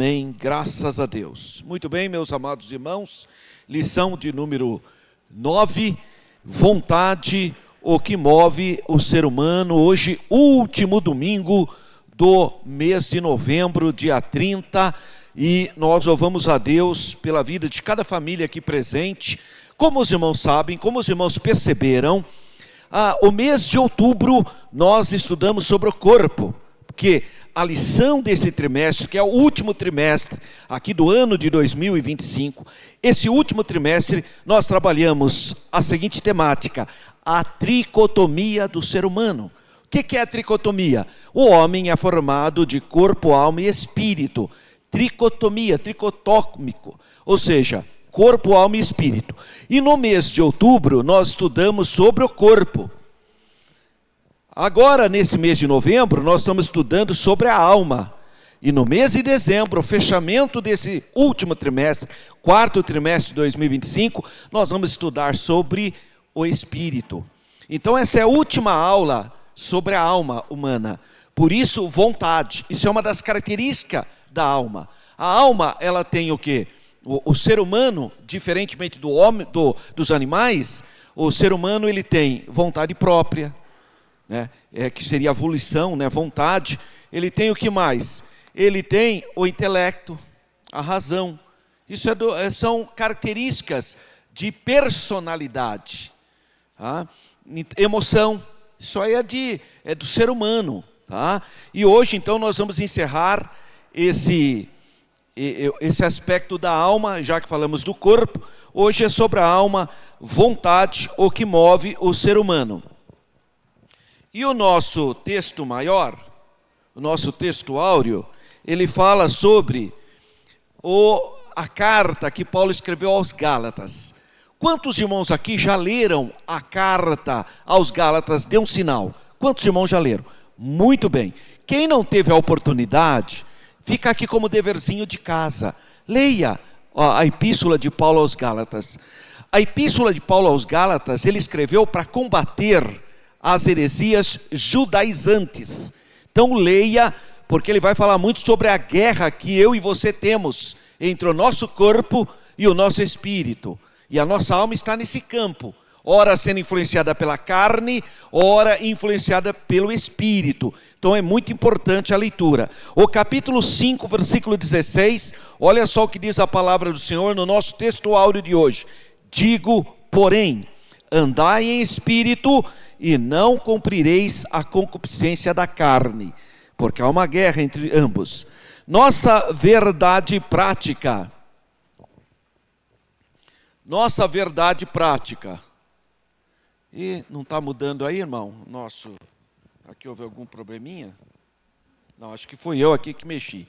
Amém, graças a Deus. Muito bem, meus amados irmãos, lição de número 9, vontade, o que move o ser humano. Hoje, último domingo do mês de novembro, dia 30, e nós louvamos a Deus pela vida de cada família aqui presente. Como os irmãos sabem, como os irmãos perceberam, o mês de outubro nós estudamos sobre o corpo, porque a lição desse trimestre, que é o último trimestre aqui do ano de 2025, esse último trimestre nós trabalhamos a seguinte temática: a tricotomia do ser humano. O que é a tricotomia? O homem é formado de corpo, alma e espírito. Tricotomia, tricotômico, ou seja, corpo, alma e espírito. E no mês de outubro nós estudamos sobre o corpo. Agora, nesse mês de novembro, nós estamos estudando sobre a alma. E no mês de dezembro, o fechamento desse último trimestre, quarto trimestre de 2025, nós vamos estudar sobre o espírito. Então, essa é a última aula sobre a alma humana. Por isso, vontade. Isso é uma das características da alma. A alma, ela tem o quê? O ser humano, diferentemente do homem, dos animais, o ser humano ele tem vontade própria, que seria a volição, vontade. Ele tem o que mais? Ele tem o intelecto, a razão. Isso são características de personalidade. Tá? Emoção, isso aí é do ser humano. Tá? E hoje, então, nós vamos encerrar esse aspecto da alma, já que falamos do corpo. Hoje é sobre a alma, vontade, o que move o ser humano. E o nosso texto maior, o nosso texto áureo, ele fala sobre a carta que Paulo escreveu aos Gálatas. Quantos irmãos aqui já leram a carta aos Gálatas? Dê um sinal. Quantos irmãos já leram? Muito bem. Quem não teve a oportunidade, fica aqui como deverzinho de casa. Leia a epístola de Paulo aos Gálatas. A epístola de Paulo aos Gálatas, ele escreveu para combater as heresias judaizantes. Então leia, porque ele vai falar muito sobre a guerra que eu e você temos entre o nosso corpo e o nosso espírito. E a nossa alma está nesse campo, ora sendo influenciada pela carne, ora influenciada pelo espírito. Então é muito importante a leitura. O capítulo 5, versículo 16, olha só o que diz a palavra do Senhor no nosso texto áureo de hoje. Digo, porém, andai em espírito e não cumprireis a concupiscência da carne, porque há uma guerra entre ambos. Nossa verdade prática. E não está mudando aí, irmão? Aqui houve algum probleminha? Não, acho que fui eu aqui que mexi.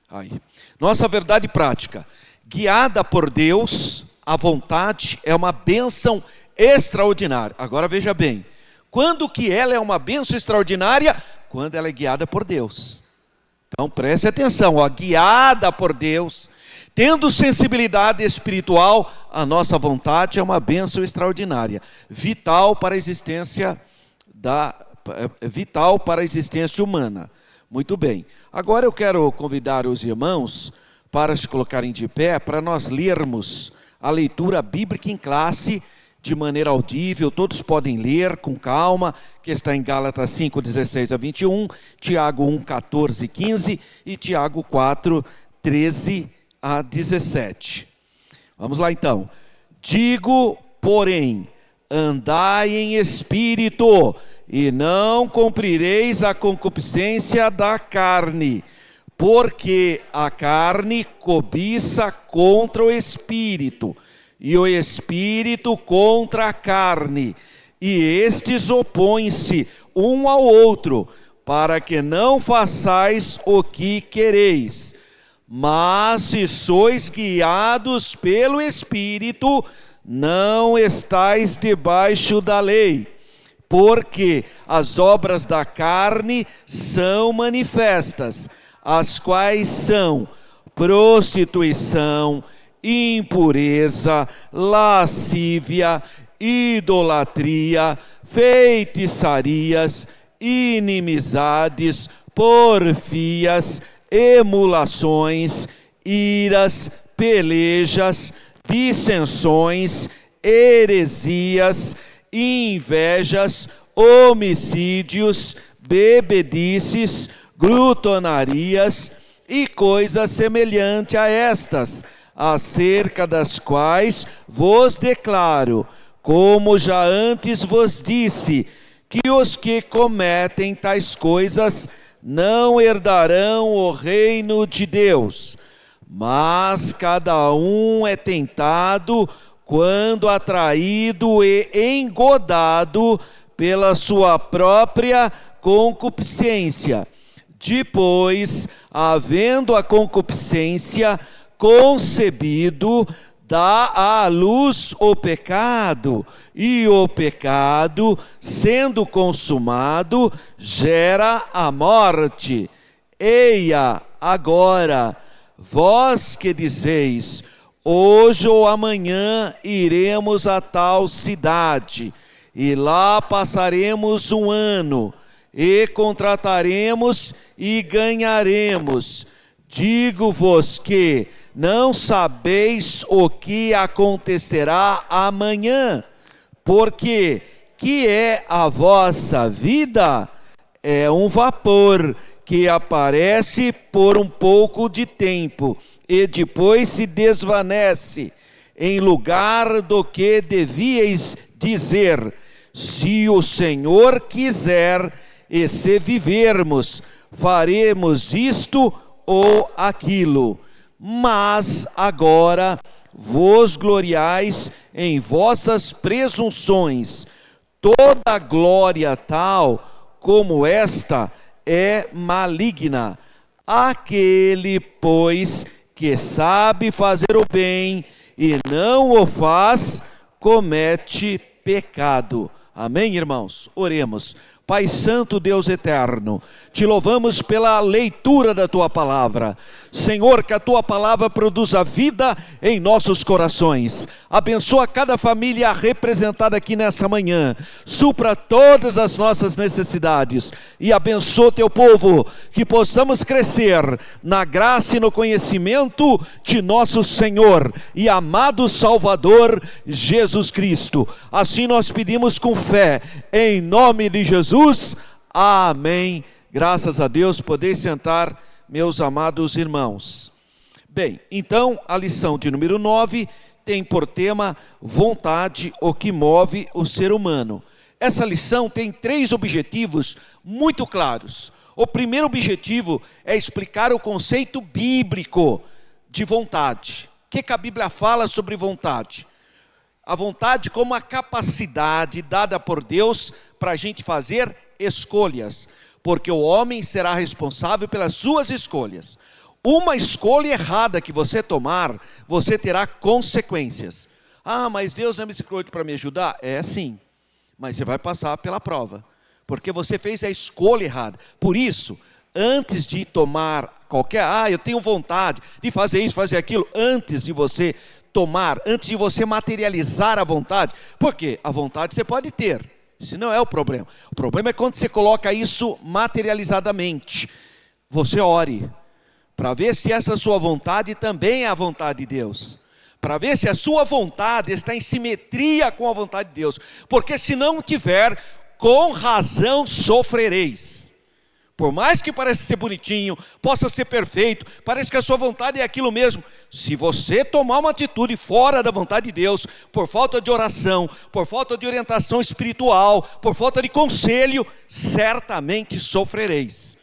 Aí. Nossa verdade prática. Guiada por Deus, a vontade é uma bênção extraordinária. Agora veja bem. Quando que ela é uma bênção extraordinária? Quando ela é guiada por Deus. Então preste atenção, guiada por Deus, tendo sensibilidade espiritual, a nossa vontade é uma bênção extraordinária, vital para a existência humana. Muito bem. Agora eu quero convidar os irmãos para se colocarem de pé, para nós lermos a leitura bíblica em classe, de maneira audível. Todos podem ler com calma, que está em Gálatas 5, 16 a 21, Tiago 1, 14 e 15 e Tiago 4, 13 a 17. Vamos lá então. Digo, porém, andai em espírito, e não cumprireis a concupiscência da carne, porque a carne cobiça contra o espírito, e o espírito contra a carne, e estes opõem-se um ao outro, para que não façais o que quereis. Mas se sois guiados pelo Espírito, não estais debaixo da lei, porque as obras da carne são manifestas, as quais são prostituição, impureza, lascívia, idolatria, feitiçarias, inimizades, porfias, emulações, iras, pelejas, dissensões, heresias, invejas, homicídios, bebedices, glutonarias e coisas semelhantes a estas, acerca das quais vos declaro, como já antes vos disse, que os que cometem tais coisas não herdarão o reino de Deus. Mas cada um é tentado quando atraído e engodado pela sua própria concupiscência. Depois, havendo a concupiscência concebido, dá à luz o pecado, e o pecado, sendo consumado, gera a morte. Eia, agora, vós que dizeis, hoje ou amanhã iremos a tal cidade, e lá passaremos um ano, e contrataremos e ganharemos. Digo-vos que não sabeis o que acontecerá amanhã, porque que é a vossa vida? É um vapor que aparece por um pouco de tempo e depois se desvanece. Em lugar do que devíeis dizer, se o Senhor quiser, e se vivermos, faremos isto ou aquilo. Mas agora vos gloriais em vossas presunções. Toda glória tal como esta é maligna. Aquele, pois, que sabe fazer o bem e não o faz, comete pecado. Amém, irmãos? Oremos. Pai Santo, Deus eterno, te louvamos pela leitura da Tua palavra. Senhor, que a Tua palavra produza vida em nossos corações. Abençoa cada família representada aqui nessa manhã. Supra todas as nossas necessidades. E abençoa Teu povo, que possamos crescer na graça e no conhecimento de nosso Senhor e amado Salvador, Jesus Cristo. Assim nós pedimos com fé, em nome de Jesus. Amém. Graças a Deus. Podeis sentar, meus amados irmãos. Bem, então a lição de número 9 tem por tema vontade, o que move o ser humano. Essa lição tem 3 objetivos muito claros. O primeiro objetivo é explicar o conceito bíblico de vontade. O que a Bíblia fala sobre vontade? A vontade como a capacidade dada por Deus para a gente fazer escolhas, porque o homem será responsável pelas suas escolhas. Uma escolha errada que você tomar, você terá consequências. Ah, mas Deus não é misericórdia para me ajudar? É sim, mas você vai passar pela prova, porque você fez a escolha errada. Por isso, antes de tomar qualquer, eu tenho vontade de fazer isso, fazer aquilo, antes de você tomar, antes de você materializar a vontade, porque a vontade você pode ter, isso não é o problema. O problema é quando você coloca isso materializadamente. Você ore, para ver se essa sua vontade também é a vontade de Deus, para ver se a sua vontade está em simetria com a vontade de Deus, porque se não tiver, com razão sofrereis. Por mais que pareça ser bonitinho, possa ser perfeito, parece que a sua vontade é aquilo mesmo. Se você tomar uma atitude fora da vontade de Deus, por falta de oração, por falta de orientação espiritual, por falta de conselho, certamente sofrereis.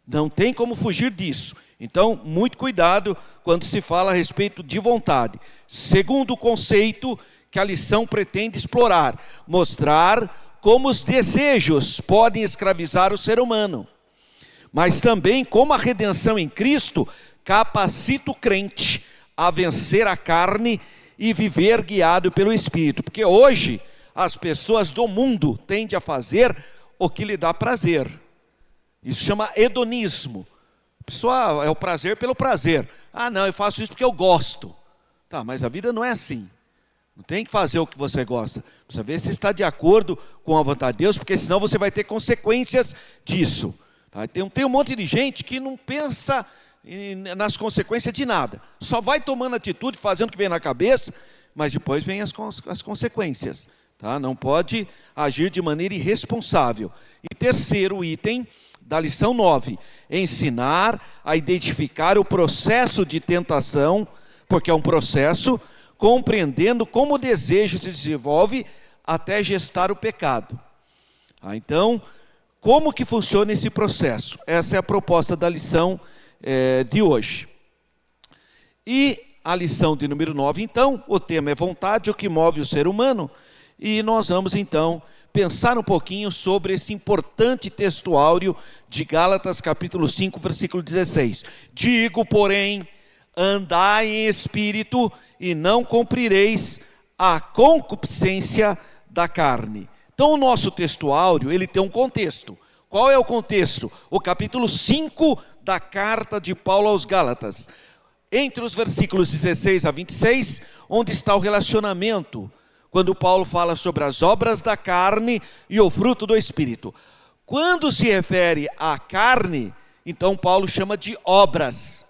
Não tem como fugir disso. Então, muito cuidado quando se fala a respeito de vontade. Segundo conceito que a lição pretende explorar, mostrar como os desejos podem escravizar o ser humano, mas também como a redenção em Cristo capacita o crente a vencer a carne e viver guiado pelo Espírito. Porque hoje as pessoas do mundo tendem a fazer o que lhe dá prazer. Isso chama hedonismo. A pessoa é o prazer pelo prazer. Não, eu faço isso porque eu gosto. Tá, mas a vida não é assim. Não tem que fazer o que você gosta. Precisa ver se está de acordo com a vontade de Deus, porque senão você vai ter consequências disso. Tá? Tem um monte de gente que não pensa nas consequências de nada. Só vai tomando atitude, fazendo o que vem na cabeça, mas depois vem as consequências. Tá? Não pode agir de maneira irresponsável. E terceiro item da lição 9, ensinar a identificar o processo de tentação, porque é um processo, compreendendo como o desejo se desenvolve até gestar o pecado. Então, como que funciona esse processo? Essa é a proposta da lição de hoje. E a lição de número 9, então, o tema é vontade, o que move o ser humano, e nós vamos, então, pensar um pouquinho sobre esse importante texto áureo de Gálatas, capítulo 5, versículo 16. Digo, porém, andai em espírito e não cumprireis a concupiscência da carne. Então, o nosso texto áureo, ele tem um contexto. Qual é o contexto? O capítulo 5 da carta de Paulo aos Gálatas. Entre os versículos 16 a 26, onde está o relacionamento, quando Paulo fala sobre as obras da carne e o fruto do Espírito. Quando se refere à carne, então Paulo chama de obras.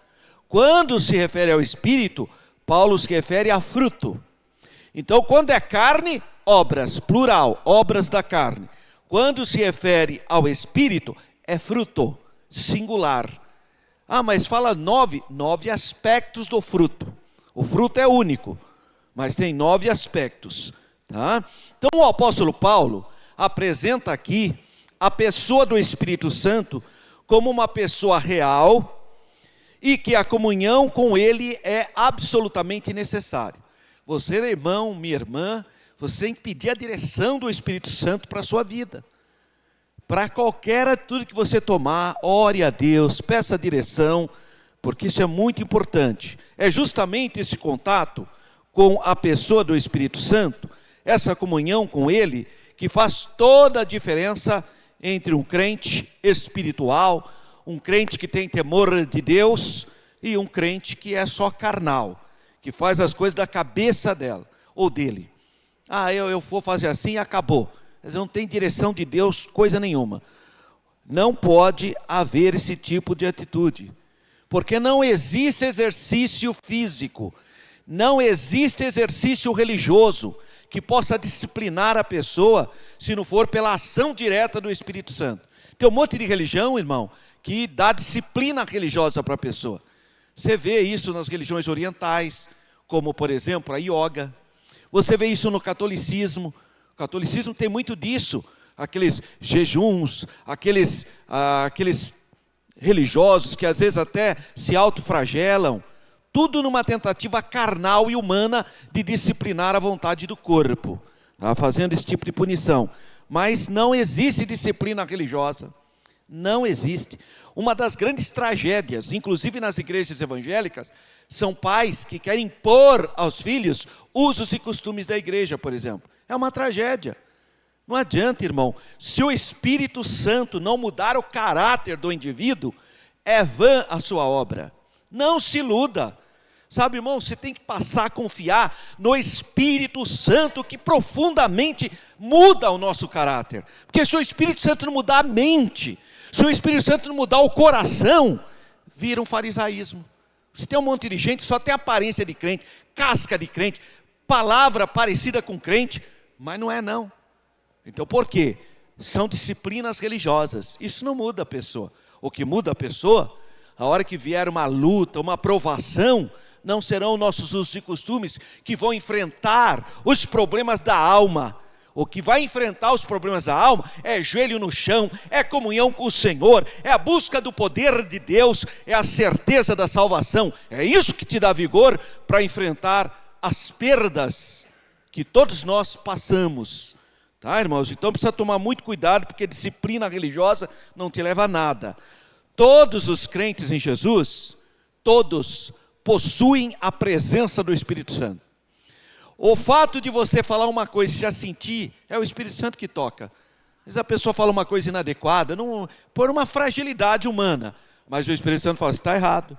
Quando se refere ao Espírito, Paulo se refere a fruto. Então, quando é carne, obras, plural, obras da carne. Quando se refere ao Espírito, é fruto, singular. Ah, mas fala nove aspectos do fruto. O fruto é único, mas tem 9 aspectos. Tá? Então o apóstolo Paulo apresenta aqui a pessoa do Espírito Santo como uma pessoa real e que a comunhão com ele é absolutamente necessária. Você, irmão, minha irmã, você tem que pedir a direção do Espírito Santo para a sua vida. Para qualquer atitude que você tomar, ore a Deus, peça a direção, porque isso é muito importante. É justamente esse contato com a pessoa do Espírito Santo, essa comunhão com ele, que faz toda a diferença entre um crente espiritual, um crente que tem temor de Deus, e um crente que é só carnal, que faz as coisas da cabeça dela, ou dele. Ah, eu vou fazer assim e acabou. Mas não tem direção de Deus, coisa nenhuma. Não pode haver esse tipo de atitude, porque não existe exercício físico, não existe exercício religioso que possa disciplinar a pessoa, se não for pela ação direta do Espírito Santo. Tem um monte de religião, irmão, que dá disciplina religiosa para a pessoa. Você vê isso nas religiões orientais, como por exemplo a yoga. Você vê isso no catolicismo. O catolicismo tem muito disso, aqueles jejuns, aqueles religiosos que às vezes até se autoflagelam, tudo numa tentativa carnal e humana de disciplinar a vontade do corpo, tá? Fazendo esse tipo de punição. Mas não existe disciplina religiosa, não existe. Uma das grandes tragédias, inclusive nas igrejas evangélicas, são pais que querem impor aos filhos usos e costumes da igreja, por exemplo. É uma tragédia. Não adianta, irmão. Se o Espírito Santo não mudar o caráter do indivíduo, é vã a sua obra. Não se iluda. Sabe, irmão, você tem que passar a confiar no Espírito Santo, que profundamente muda o nosso caráter. Porque se o Espírito Santo não mudar a mente, se o Espírito Santo não mudar o coração, vira um farisaísmo. Você tem um monte de gente que só tem aparência de crente, casca de crente, palavra parecida com crente, mas não é não. Então por quê? São disciplinas religiosas. Isso não muda a pessoa. O que muda a pessoa, a hora que vier uma luta, uma provação, não serão nossos usos e costumes que vão enfrentar os problemas da alma. O que vai enfrentar os problemas da alma é joelho no chão, é comunhão com o Senhor, é a busca do poder de Deus, é a certeza da salvação. É isso que te dá vigor para enfrentar as perdas que todos nós passamos. Tá, irmãos? Então precisa tomar muito cuidado, porque disciplina religiosa não te leva a nada. Todos os crentes em Jesus, todos possuem a presença do Espírito Santo. O fato de você falar uma coisa e já sentir, é o Espírito Santo que toca. Às vezes a pessoa fala uma coisa inadequada, por uma fragilidade humana, mas o Espírito Santo fala, está errado.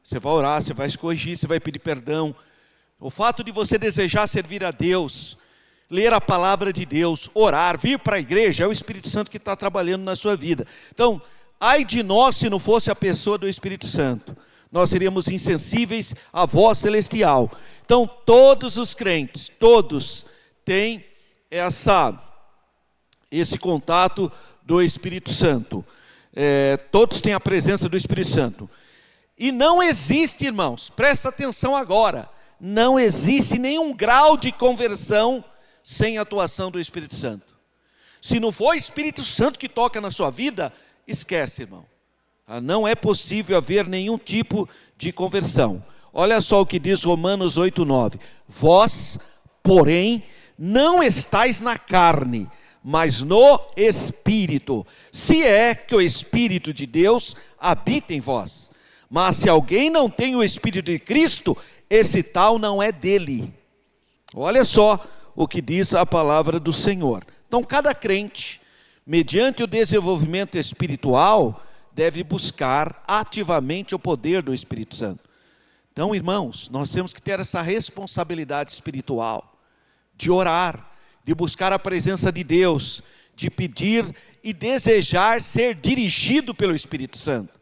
Você vai orar, você vai se corrigir, você vai pedir perdão. O fato de você desejar servir a Deus, ler a palavra de Deus, orar, vir para a igreja, é o Espírito Santo que está trabalhando na sua vida. Então, ai de nós se não fosse a pessoa do Espírito Santo. nós seríamos insensíveis à voz celestial. Então, todos os crentes, todos têm esse contato do Espírito Santo. Todos têm a presença do Espírito Santo. E não existe, irmãos, presta atenção agora, não existe nenhum grau de conversão sem a atuação do Espírito Santo. Se não for o Espírito Santo que toca na sua vida, esquece, irmão. Não é possível haver nenhum tipo de conversão. Olha só o que diz Romanos 8:9. Vós, porém, não estáis na carne, mas no Espírito, se é que o Espírito de Deus habita em vós. Mas se alguém não tem o Espírito de Cristo, esse tal não é dele. Olha só o que diz a palavra do Senhor. Então, cada crente, mediante o desenvolvimento espiritual, deve buscar ativamente o poder do Espírito Santo. Então, irmãos, nós temos que ter essa responsabilidade espiritual, de orar, de buscar a presença de Deus, de pedir e desejar ser dirigido pelo Espírito Santo.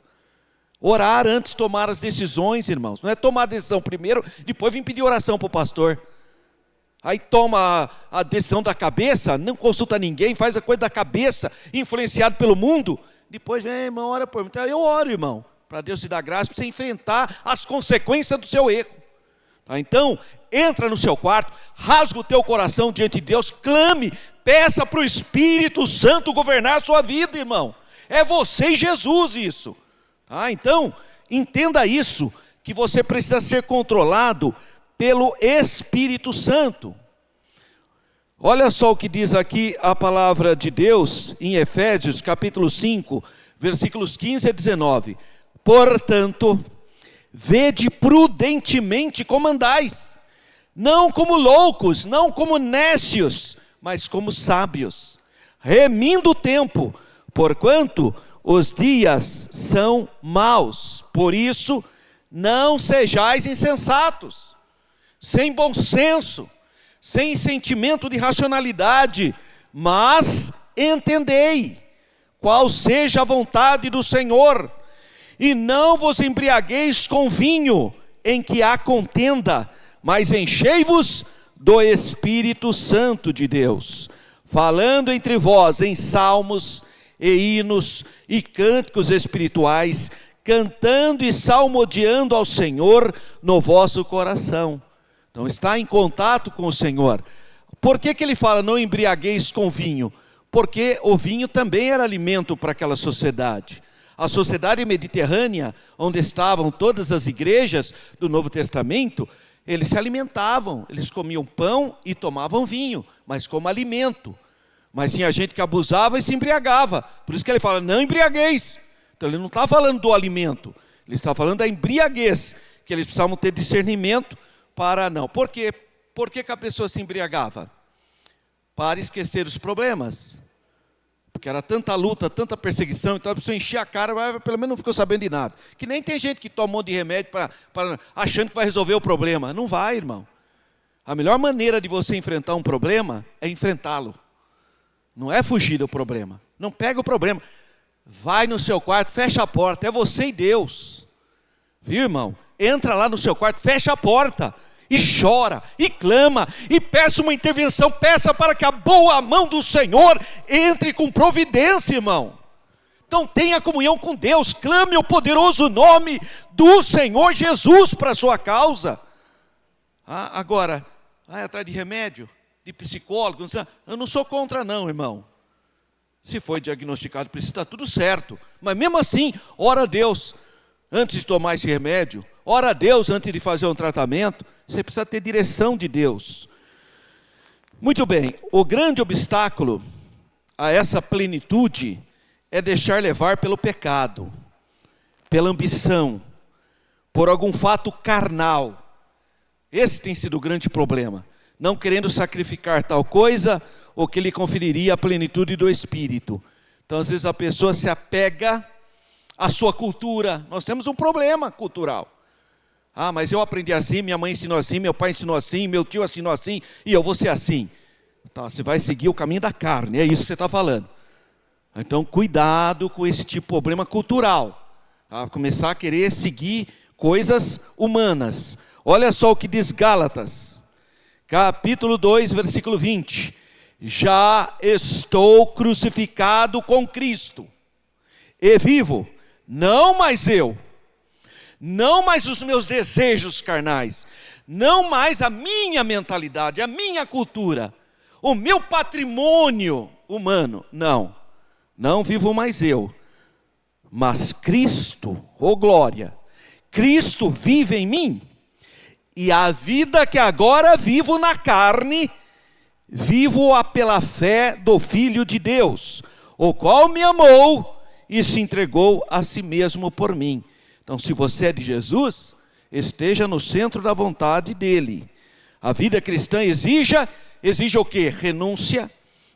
Orar antes de tomar as decisões, irmãos. Não é tomar a decisão primeiro, depois vir pedir oração para o pastor. Aí toma a decisão da cabeça, não consulta ninguém, faz a coisa da cabeça, influenciado pelo mundo. Depois vem, irmão, ora por mim. Então, eu oro, irmão, para Deus te dar graça, para você enfrentar as consequências do seu erro. Então, entra no seu quarto, rasga o teu coração diante de Deus, clame, peça para o Espírito Santo governar a sua vida, irmão. É você e Jesus isso. Então, entenda isso, que você precisa ser controlado pelo Espírito Santo. Olha só o que diz aqui a palavra de Deus em Efésios capítulo 5, versículos 15 a 19. Portanto, vede prudentemente como andais, não como loucos, não como nécios, mas como sábios, remindo o tempo, porquanto os dias são maus. Por isso, não sejais insensatos, sem bom senso, sem sentimento de racionalidade, mas entendei qual seja a vontade do Senhor, e não vos embriagueis com vinho em que há contenda, mas enchei-vos do Espírito Santo de Deus, falando entre vós em salmos e hinos e cânticos espirituais, cantando e salmodiando ao Senhor no vosso coração. Então está em contato com o Senhor. Por que ele fala não embriagueis com vinho? Porque o vinho também era alimento para aquela sociedade. A sociedade mediterrânea, onde estavam todas as igrejas do Novo Testamento, eles se alimentavam, eles comiam pão e tomavam vinho, mas como alimento. Mas tinha gente que abusava e se embriagava. Por isso que ele fala, não embriagueis. Então ele não está falando do alimento, ele está falando da embriaguez, que eles precisavam ter discernimento para não. Por quê? Por que a pessoa se embriagava? Para esquecer os problemas. Porque era tanta luta, tanta perseguição, então a pessoa enchia a cara, mas pelo menos não ficou sabendo de nada. Que nem tem gente que toma um monte de remédio achando que vai resolver o problema. Não vai, irmão. A melhor maneira de você enfrentar um problema é enfrentá-lo. Não é fugir do problema. Não pega o problema. Vai no seu quarto, fecha a porta. É você e Deus. Viu, irmão? Entra lá no seu quarto, fecha a porta. E chora, e clama, e peça uma intervenção. Peça para que a boa mão do Senhor entre com providência, irmão. Então tenha comunhão com Deus. Clame o poderoso nome do Senhor Jesus para a sua causa. Agora, atrás de remédio, de psicólogo, eu não sou contra não, irmão. Se foi diagnosticado, precisa estar tudo certo. Mas mesmo assim, ora a Deus antes de tomar esse remédio. Ora a Deus antes de fazer um tratamento. Você precisa ter direção de Deus. Muito bem, o grande obstáculo a essa plenitude é deixar levar pelo pecado, pela ambição, por algum fato carnal. Esse tem sido o grande problema. Não querendo sacrificar tal coisa, o que lhe conferiria a plenitude do Espírito. Então, às vezes a pessoa se apega à sua cultura. Nós temos um problema cultural. Mas eu aprendi assim, minha mãe ensinou assim, meu pai ensinou assim, meu tio ensinou assim, e eu vou ser assim. Tá, você vai seguir o caminho da carne, é isso que você está falando. Então, cuidado com esse tipo de problema cultural. Começar a querer seguir coisas humanas. Olha só o que diz Gálatas, capítulo 2, versículo 20. Já estou crucificado com Cristo, e vivo, não mais eu, não mais os meus desejos carnais, não mais a minha mentalidade, a minha cultura, o meu patrimônio humano, não vivo mais eu, mas Cristo, oh glória, Cristo vive em mim, e a vida que agora vivo na carne, vivo-a pela fé do Filho de Deus, o qual me amou e se entregou a si mesmo por mim. Então, se você é de Jesus, esteja no centro da vontade dele. A vida cristã exige o quê? Renúncia,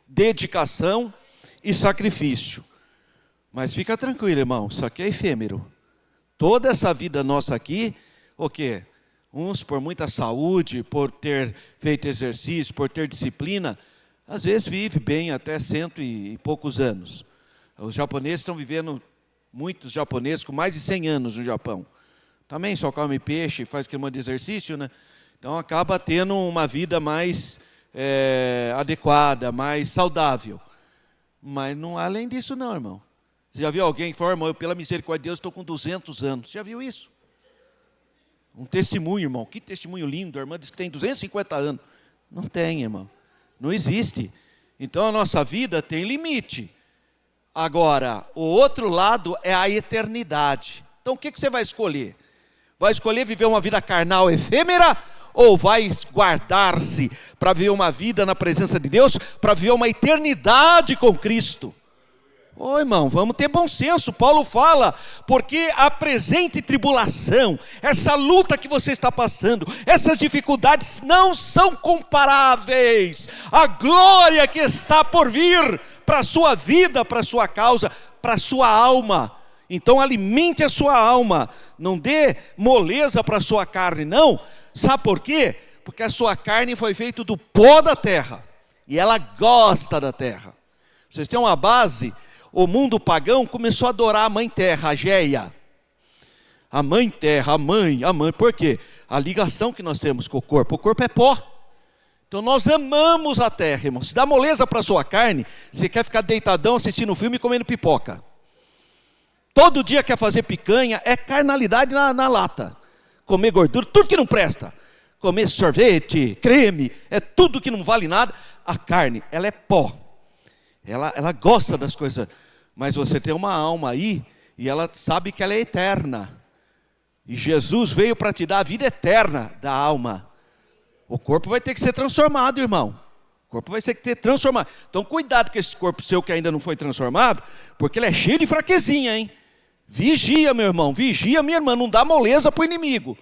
dedicação e sacrifício. Mas fica tranquilo, irmão, isso aqui é efêmero. Toda essa vida nossa aqui, o quê? Uns por muita saúde, por ter feito exercício, por ter disciplina, às vezes vive bem até 100 e poucos anos. Os japoneses estão vivendo, muitos japoneses com mais de 100 anos no Japão. Também só come peixe, faz aquele monte de exercício, né? Então acaba tendo uma vida mais adequada, mais saudável. Mas não além disso não, irmão. Você já viu alguém que fala, irmão, eu pela misericórdia de Deus estou com 200 anos. Você já viu isso? Um testemunho, irmão. Que testemunho lindo. A irmã diz que tem 250 anos. Não tem, irmão. Não existe. Então a nossa vida tem limite. Agora, o outro lado é a eternidade. Então o que você vai escolher? Vai escolher viver uma vida carnal efêmera? Ou vai guardar-se para viver uma vida na presença de Deus? Para viver uma eternidade com Cristo? Ô irmão, vamos ter bom senso. Paulo fala, porque a presente tribulação, essa luta que você está passando, essas dificuldades não são comparáveis à glória que está por vir para a sua vida, para a sua causa, para a sua alma. Então alimente a sua alma, não dê moleza para a sua carne, não. Sabe por quê? Porque a sua carne foi feita do pó da terra, e ela gosta da terra. Vocês têm uma base. O mundo pagão começou a adorar a mãe terra, a Geia. A mãe terra, a mãe. Por quê? A ligação que nós temos com o corpo é pó. Então nós amamos a terra, irmão. Se dá moleza para a sua carne, você quer ficar deitadão assistindo filme e comendo pipoca. Todo dia quer fazer picanha, é carnalidade na lata. Comer gordura, tudo que não presta. Comer sorvete, creme, é tudo que não vale nada. A carne, ela é pó. Ela gosta das coisas, mas você tem uma alma aí, e ela sabe que ela é eterna. E Jesus veio para te dar a vida eterna da alma. O corpo vai ter que ser transformado, irmão. O corpo vai ter que ser transformado. Então cuidado com esse corpo seu que ainda não foi transformado, porque ele é cheio de fraquezinha, hein? Vigia, meu irmão, vigia, minha irmã, não dá moleza para o inimigo.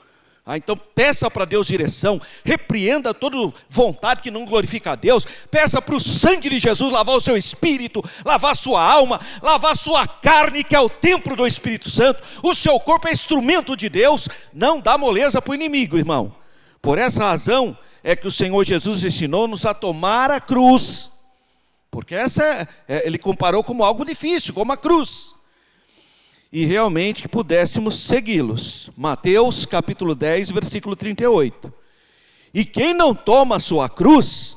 Então peça para Deus direção, repreenda toda vontade que não glorifica a Deus, peça para o sangue de Jesus lavar o seu espírito, lavar a sua alma, lavar a sua carne, que é o templo do Espírito Santo. O seu corpo é instrumento de Deus, não dá moleza para o inimigo, irmão. Por essa razão é que o Senhor Jesus ensinou-nos a tomar a cruz, porque ele comparou como algo difícil, como a cruz. E realmente que pudéssemos segui-los. Mateus capítulo 10, versículo 38. E quem não toma a sua cruz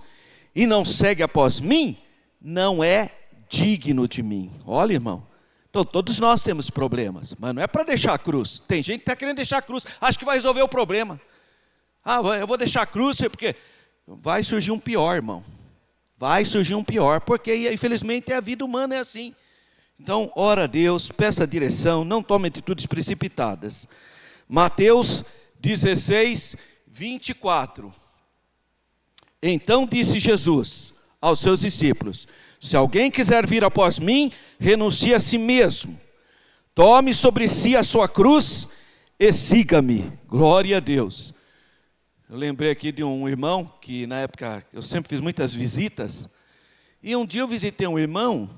e não segue após mim, não é digno de mim. Olha, irmão, então todos nós temos problemas, mas não é para deixar a cruz. Tem gente que está querendo deixar a cruz, acha que vai resolver o problema. Eu vou deixar a cruz porque vai surgir um pior, irmão. Vai surgir um pior, porque infelizmente a vida humana é assim. Então, ora a Deus, peça direção, não tome atitudes precipitadas. Mateus 16, 24. Então disse Jesus aos seus discípulos: se alguém quiser vir após mim, renuncie a si mesmo. Tome sobre si a sua cruz e siga-me. Glória a Deus. Eu lembrei aqui de um irmão que na época eu sempre fiz muitas visitas. E um dia eu visitei um irmão.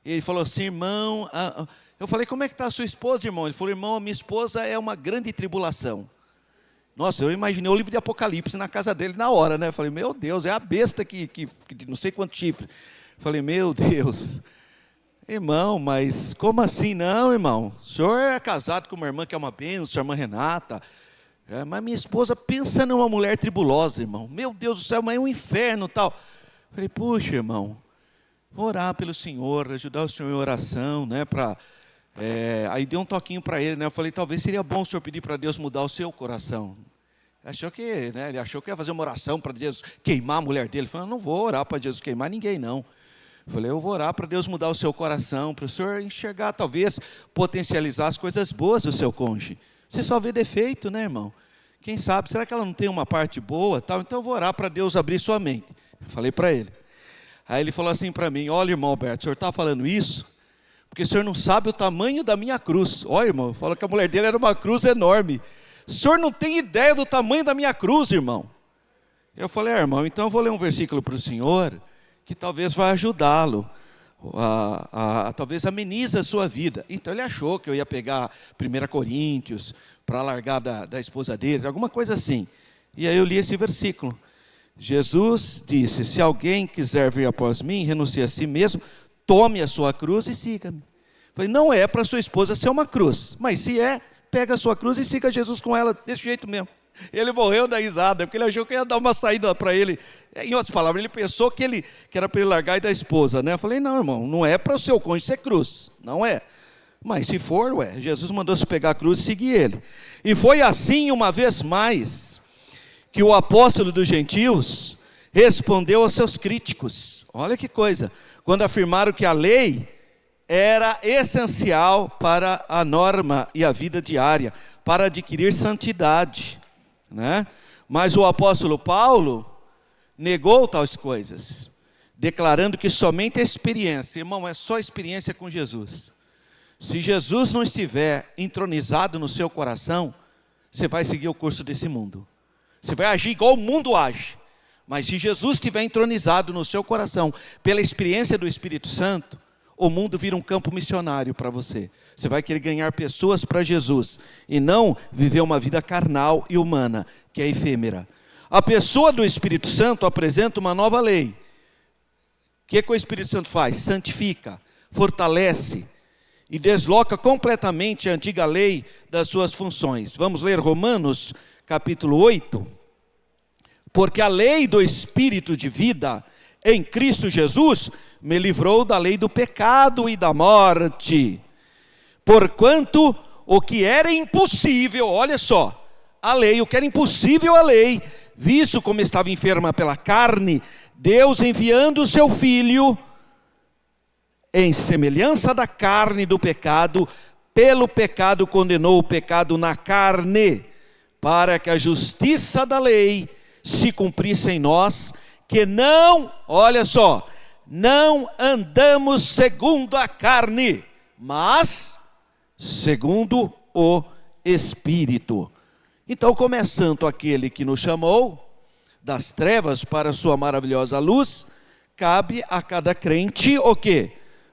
Ele falou assim, irmão, eu falei, como é que está a sua esposa, irmão? Ele falou, irmão, a minha esposa é uma grande tribulação. Nossa, eu imaginei o livro de Apocalipse na casa dele na hora, né? Eu falei, meu Deus, é a besta que não sei quanto chifre. Eu falei, meu Deus, Irmão, mas como assim não, irmão? O senhor é casado com uma irmã que é uma bênção, a irmã Renata. Mas minha esposa pensa numa mulher tribulosa, irmão. Meu Deus do céu, mas é um inferno tal. Falei, puxa, irmão, vou orar pelo senhor, ajudar o senhor em oração, né? Aí dei um toquinho para ele, né? Eu falei, talvez seria bom o senhor pedir para Deus mudar o seu coração. Ele achou que ia fazer uma oração para Deus queimar a mulher dele. Eu falei, não vou orar para Jesus queimar ninguém, não. Eu falei, eu vou orar para Deus mudar o seu coração, para o senhor enxergar, talvez, potencializar as coisas boas do seu cônjuge. Você só vê defeito, né, irmão? Quem sabe, será que ela não tem uma parte boa? Tal? Então eu vou orar para Deus abrir sua mente. Eu falei para ele. Aí ele falou assim para mim, olha, irmão Alberto, o senhor está falando isso porque o senhor não sabe o tamanho da minha cruz. Olha, irmão, falou que a mulher dele era uma cruz enorme. O senhor não tem ideia do tamanho da minha cruz, irmão. Eu falei, irmão, então eu vou ler um versículo para o senhor que talvez vai ajudá-lo, talvez amenize a sua vida. Então ele achou que eu ia pegar 1 Coríntios para largar da esposa dele, alguma coisa assim. E aí eu li esse versículo. Jesus disse, se alguém quiser vir após mim, renuncie a si mesmo, tome a sua cruz e siga-me. Falei, não é para sua esposa ser uma cruz, mas se é, pega a sua cruz e siga Jesus com ela, desse jeito mesmo. Ele morreu da risada, porque ele achou que ia dar uma saída para ele. Em outras palavras, ele pensou que era para ele largar e da esposa, né? Eu falei, não, irmão, não é para o seu cônjuge ser cruz, não é. Mas se for, Jesus mandou você pegar a cruz e seguir ele. E foi assim, uma vez mais, que o apóstolo dos gentios respondeu aos seus críticos. Olha que coisa, quando afirmaram que a lei era essencial para a norma e a vida diária, para adquirir santidade, né? Mas o apóstolo Paulo negou tais coisas, declarando que somente a experiência, irmão, é só experiência com Jesus. Se Jesus não estiver entronizado no seu coração, você vai seguir o curso desse mundo. Você vai agir igual o mundo age. Mas se Jesus estiver entronizado no seu coração, pela experiência do Espírito Santo, o mundo vira um campo missionário para você. Você vai querer ganhar pessoas para Jesus e não viver uma vida carnal e humana, que é efêmera. A pessoa do Espírito Santo apresenta uma nova lei. O que o Espírito Santo faz? Santifica, fortalece e desloca completamente a antiga lei das suas funções. Vamos ler Romanos capítulo 8. Porque a lei do Espírito de vida em Cristo Jesus me livrou da lei do pecado e da morte. Porquanto o que era impossível, olha só, a lei, o que era impossível a lei, visto como estava enferma pela carne, Deus enviando o seu Filho, em semelhança da carne do pecado, pelo pecado condenou o pecado na carne, para que a justiça da lei se cumprisse em nós, que não, olha só, não andamos segundo a carne, mas segundo o Espírito. Então, como é santo aquele que nos chamou das trevas para a sua maravilhosa luz, cabe a cada crente o quê?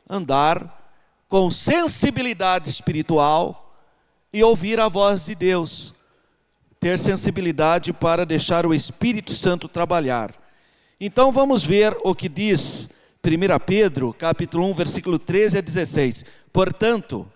Andar com sensibilidade espiritual e ouvir a voz de Deus. Ter sensibilidade para deixar o Espírito Santo trabalhar. Então vamos ver o que diz 1 Pedro, capítulo 1, versículo 13 a 16. Portanto,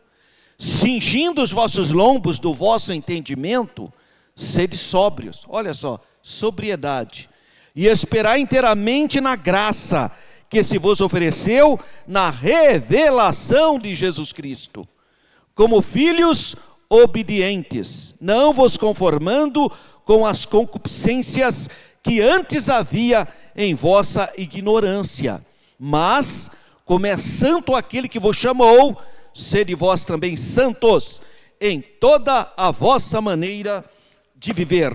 cingindo os vossos lombos do vosso entendimento, sede sóbrios, olha só, sobriedade, e esperai inteiramente na graça que se vos ofereceu na revelação de Jesus Cristo, como filhos obedientes, não vos conformando com as concupiscências que antes havia em vossa ignorância, mas, como é santo aquele que vos chamou, sede vós também santos em toda a vossa maneira de viver.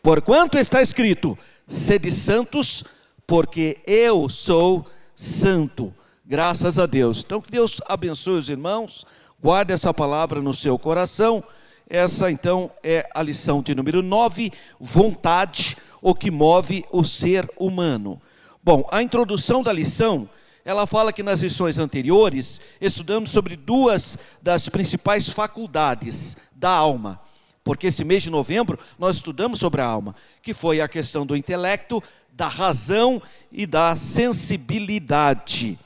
Porquanto está escrito, sede santos, porque eu sou santo. Graças a Deus. Então que Deus abençoe os irmãos, guarde essa palavra no seu coração. Essa então é a lição de número 9, vontade, o que move o ser humano. Bom, a introdução da lição, ela fala que nas lições anteriores, estudamos sobre duas das principais faculdades da alma. Porque esse mês de novembro, nós estudamos sobre a alma, que foi a questão do intelecto, da razão e da sensibilidade.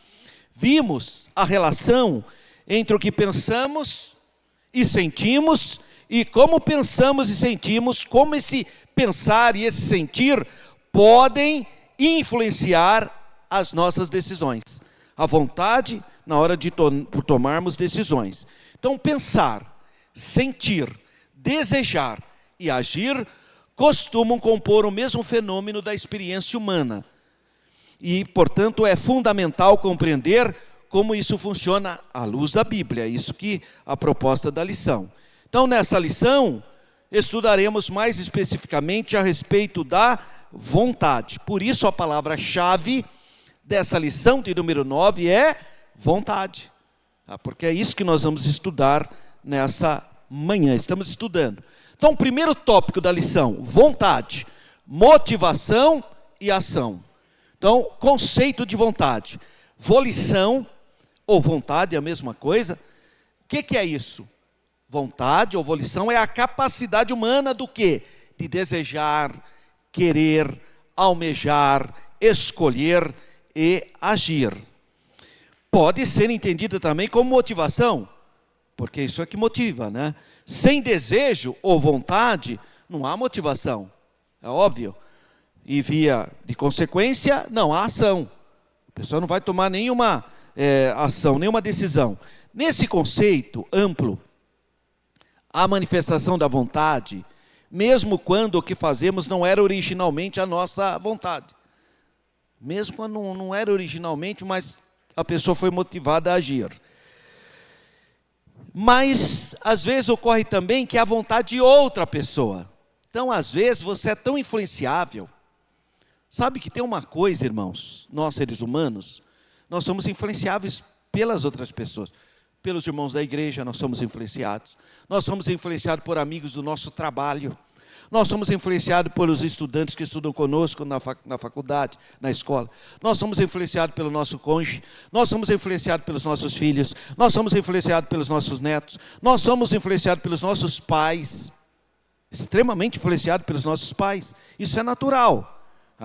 vimos a relação entre o que pensamos e sentimos, e como pensamos e sentimos, como esse pensar e esse sentir podem influenciar as nossas decisões. A vontade na hora de tomarmos decisões. Então, pensar, sentir, desejar e agir costumam compor o mesmo fenômeno da experiência humana. E, portanto, é fundamental compreender como isso funciona à luz da Bíblia. Isso que é a proposta da lição. Então, nessa lição, estudaremos mais especificamente a respeito da vontade. Por isso, a palavra-chave dessa lição de número 9 é vontade. Porque é isso que nós vamos estudar nessa manhã. Estamos estudando. Então, o primeiro tópico da lição, vontade, motivação e ação. Então, conceito de vontade. Volição ou vontade é a mesma coisa. O que é isso? Vontade ou volição é a capacidade humana do quê? De desejar, querer, almejar, escolher e agir. Pode ser entendida também como motivação, porque isso é que motiva, né? Sem desejo ou vontade, não há motivação, é óbvio. E via de consequência, não há ação. A pessoa não vai tomar nenhuma ação, nenhuma decisão. Nesse conceito amplo, a manifestação da vontade, mesmo quando o que fazemos não era originalmente a nossa vontade. Mesmo quando não era originalmente, mas a pessoa foi motivada a agir. Mas, às vezes, ocorre também que é a vontade de outra pessoa. Então, às vezes, você é tão influenciável. Sabe que tem uma coisa, irmãos, nós seres humanos, nós somos influenciáveis pelas outras pessoas. Pelos irmãos da igreja, nós somos influenciados. Nós somos influenciados por amigos do nosso trabalho. Nós somos influenciados pelos estudantes que estudam conosco na faculdade, na escola. Nós somos influenciados pelo nosso cônjuge. Nós somos influenciados pelos nossos filhos. Nós somos influenciados pelos nossos netos. Nós somos influenciados pelos nossos pais. Extremamente influenciados pelos nossos pais. Isso é natural.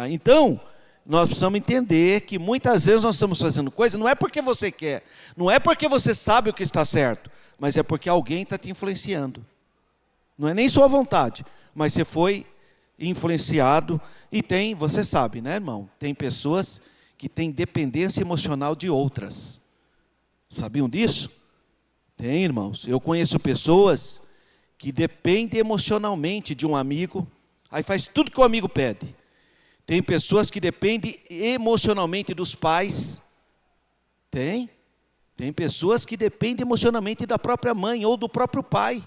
Então, nós precisamos entender que muitas vezes nós estamos fazendo coisa, não é porque você quer, não é porque você sabe o que está certo, mas é porque alguém está te influenciando. Não é nem sua vontade, mas você foi influenciado e tem, você sabe, né, irmão? Tem pessoas que têm dependência emocional de outras. Sabiam disso? Tem, irmãos. Eu conheço pessoas que dependem emocionalmente de um amigo, aí faz tudo que o amigo pede. Tem pessoas que dependem emocionalmente dos pais. Tem pessoas que dependem emocionalmente da própria mãe ou do próprio pai.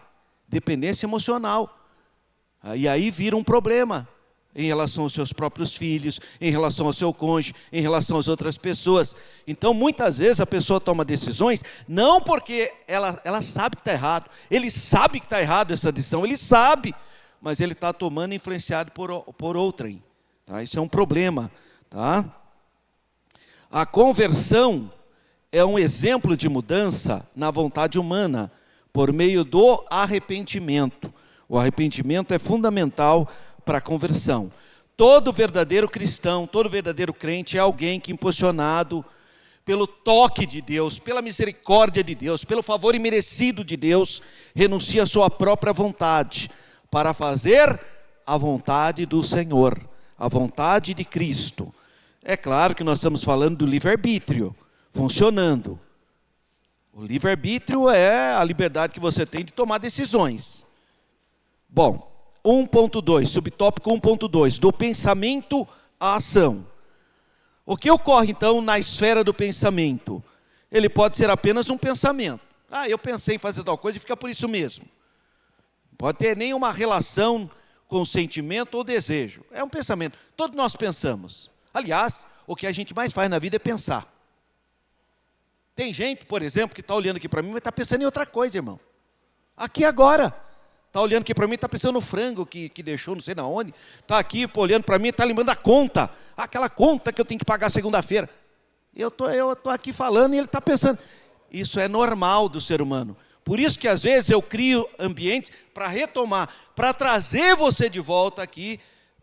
Dependência emocional. E aí vira um problema em relação aos seus próprios filhos, em relação ao seu cônjuge, em relação às outras pessoas. Então, muitas vezes a pessoa toma decisões, não porque ela sabe que está errado. Ele sabe que está errado essa decisão, ele sabe, mas ele está tomando influenciado por outrem. Tá? Isso é um problema. Tá? A conversão é um exemplo de mudança na vontade humana, por meio do arrependimento. O arrependimento é fundamental para a conversão. Todo verdadeiro cristão, todo verdadeiro crente é alguém que, impulsionado pelo toque de Deus, pela misericórdia de Deus, pelo favor imerecido de Deus, renuncia à sua própria vontade para fazer a vontade do Senhor, a vontade de Cristo. É claro que nós estamos falando do livre-arbítrio funcionando. O livre-arbítrio é a liberdade que você tem de tomar decisões. Bom, 1.2, subtópico 1.2, do pensamento à ação. O que ocorre então na esfera do pensamento? Ele pode ser apenas um pensamento. Eu pensei em fazer tal coisa e fica por isso mesmo. Pode ter nenhuma relação com sentimento ou desejo. É um pensamento. Todos nós pensamos. Aliás, o que a gente mais faz na vida é pensar. Tem gente, por exemplo, que está olhando aqui para mim, mas está pensando em outra coisa, irmão. Aqui agora. Está olhando aqui para mim, está pensando no frango que deixou não sei na onde. Está aqui olhando para mim, está lembrando da conta. Aquela conta que eu tenho que pagar segunda-feira. Eu tô aqui falando e ele está pensando. Isso é normal do ser humano. Por isso que às vezes eu crio ambientes para retomar, para trazer você de volta aqui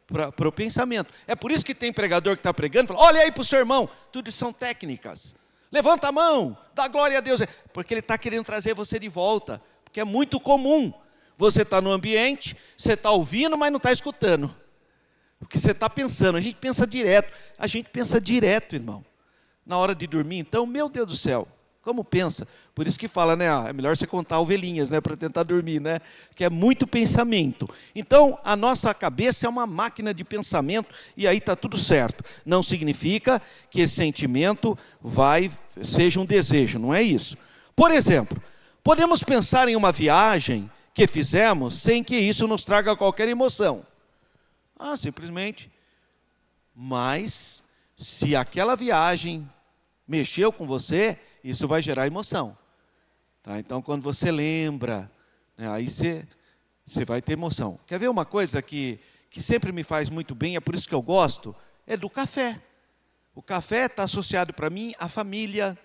para o pensamento. É por isso que tem pregador que está pregando e fala, olha aí para o sermão. Tudo isso são técnicas. Levanta a mão, dá glória a Deus. Porque Ele está querendo trazer você de volta. Porque é muito comum. Você está no ambiente, você está ouvindo, mas não está escutando. Porque você está pensando, a gente pensa direto, irmão. Na hora de dormir, então, meu Deus do céu, como pensa? Por isso que fala, né, é melhor você contar ovelhinhas, né, para tentar dormir, né, que é muito pensamento. Então, a nossa cabeça é uma máquina de pensamento, e aí está tudo certo. Não significa que esse sentimento seja um desejo, não é isso. Por exemplo, podemos pensar em uma viagem que fizemos sem que isso nos traga qualquer emoção. Simplesmente. Mas, se aquela viagem mexeu com você, isso vai gerar emoção. Tá? Então, quando você lembra, né, aí você vai ter emoção. Quer ver uma coisa que sempre me faz muito bem, é por isso que eu gosto? É do café. O café está associado para mim à família,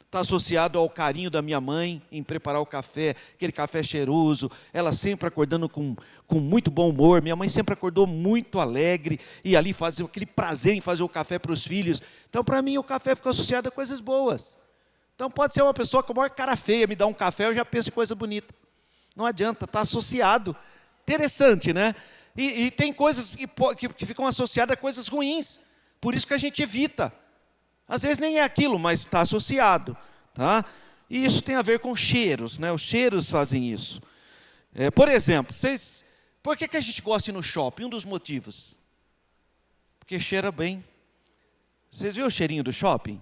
está associado ao carinho da minha mãe em preparar o café, aquele café cheiroso, ela sempre acordando com muito bom humor. Minha mãe sempre acordou muito alegre, e ali fazia aquele prazer em fazer o café para os filhos. Então, para mim, o café fica associado a coisas boas. Então, pode ser uma pessoa com a maior cara feia, me dá um café, eu já penso em coisa bonita. Não adianta, está associado. Interessante, né? E tem coisas que ficam associadas a coisas ruins, por isso que a gente evita. Às vezes nem é aquilo, mas está associado. Tá? E isso tem a ver com cheiros, né? Os cheiros fazem isso. Por exemplo, por que a gente gosta de ir no shopping? Um dos motivos. Porque cheira bem. Vocês viram o cheirinho do shopping?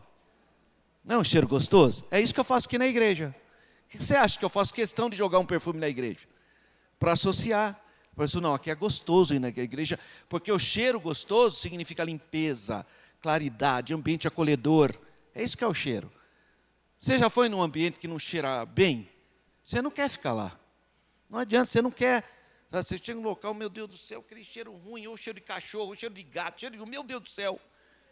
Não é um cheiro gostoso? É isso que eu faço aqui na igreja. O que você acha que eu faço questão de jogar um perfume na igreja? Para associar. Por isso, não, aqui é gostoso ir na igreja, porque o cheiro gostoso significa limpeza, claridade, ambiente acolhedor. É isso que é o cheiro. Você já foi num ambiente que não cheira bem? Você não quer ficar lá. Não adianta, você não quer. Você chega num local, meu Deus do céu, aquele cheiro ruim, ou cheiro de cachorro, ou cheiro de gato, cheiro de... Meu Deus do céu.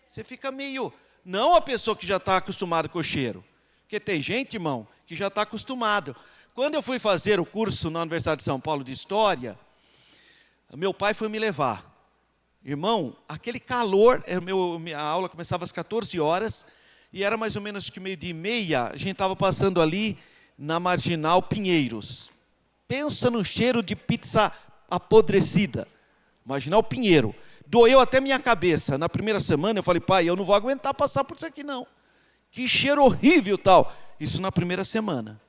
Você fica meio... Não a pessoa que já está acostumada com o cheiro. Porque tem gente, irmão, que já está acostumado. Quando eu fui fazer o curso na Universidade de São Paulo de História, meu pai foi me levar. Irmão, aquele calor, a aula começava às 14 horas, e era mais ou menos que 12:30, a gente estava passando ali na Marginal Pinheiros. Pensa no cheiro de pizza apodrecida. Marginal Pinheiro. Doeu até minha cabeça. Na primeira semana eu falei, pai, eu não vou aguentar passar por isso aqui não. Que cheiro horrível tal. Isso na primeira semana.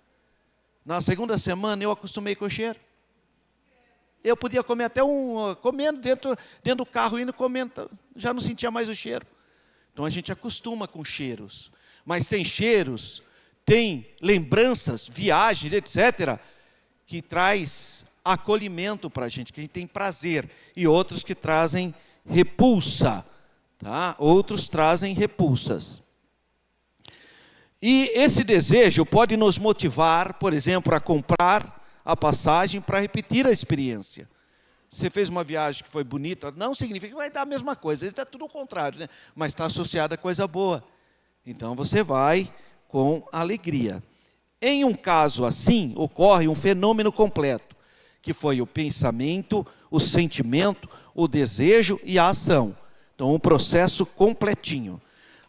Na segunda semana eu acostumei com o cheiro. Eu podia comer até comendo dentro do carro, indo comendo, já não sentia mais o cheiro. Então a gente acostuma com cheiros. Mas tem cheiros, tem lembranças, viagens, etc., que traz acolhimento para a gente tem prazer. E outros que trazem repulsa. Tá? Outros trazem repulsas. E esse desejo pode nos motivar, por exemplo, a comprar a passagem para repetir a experiência. Você fez uma viagem que foi bonita, não significa que vai dar a mesma coisa, às vezes é tudo o contrário, né? Mas está associada a coisa boa. Então você vai com alegria. Em um caso assim, ocorre um fenômeno completo, que foi o pensamento, o sentimento, o desejo e a ação. Então um processo completinho.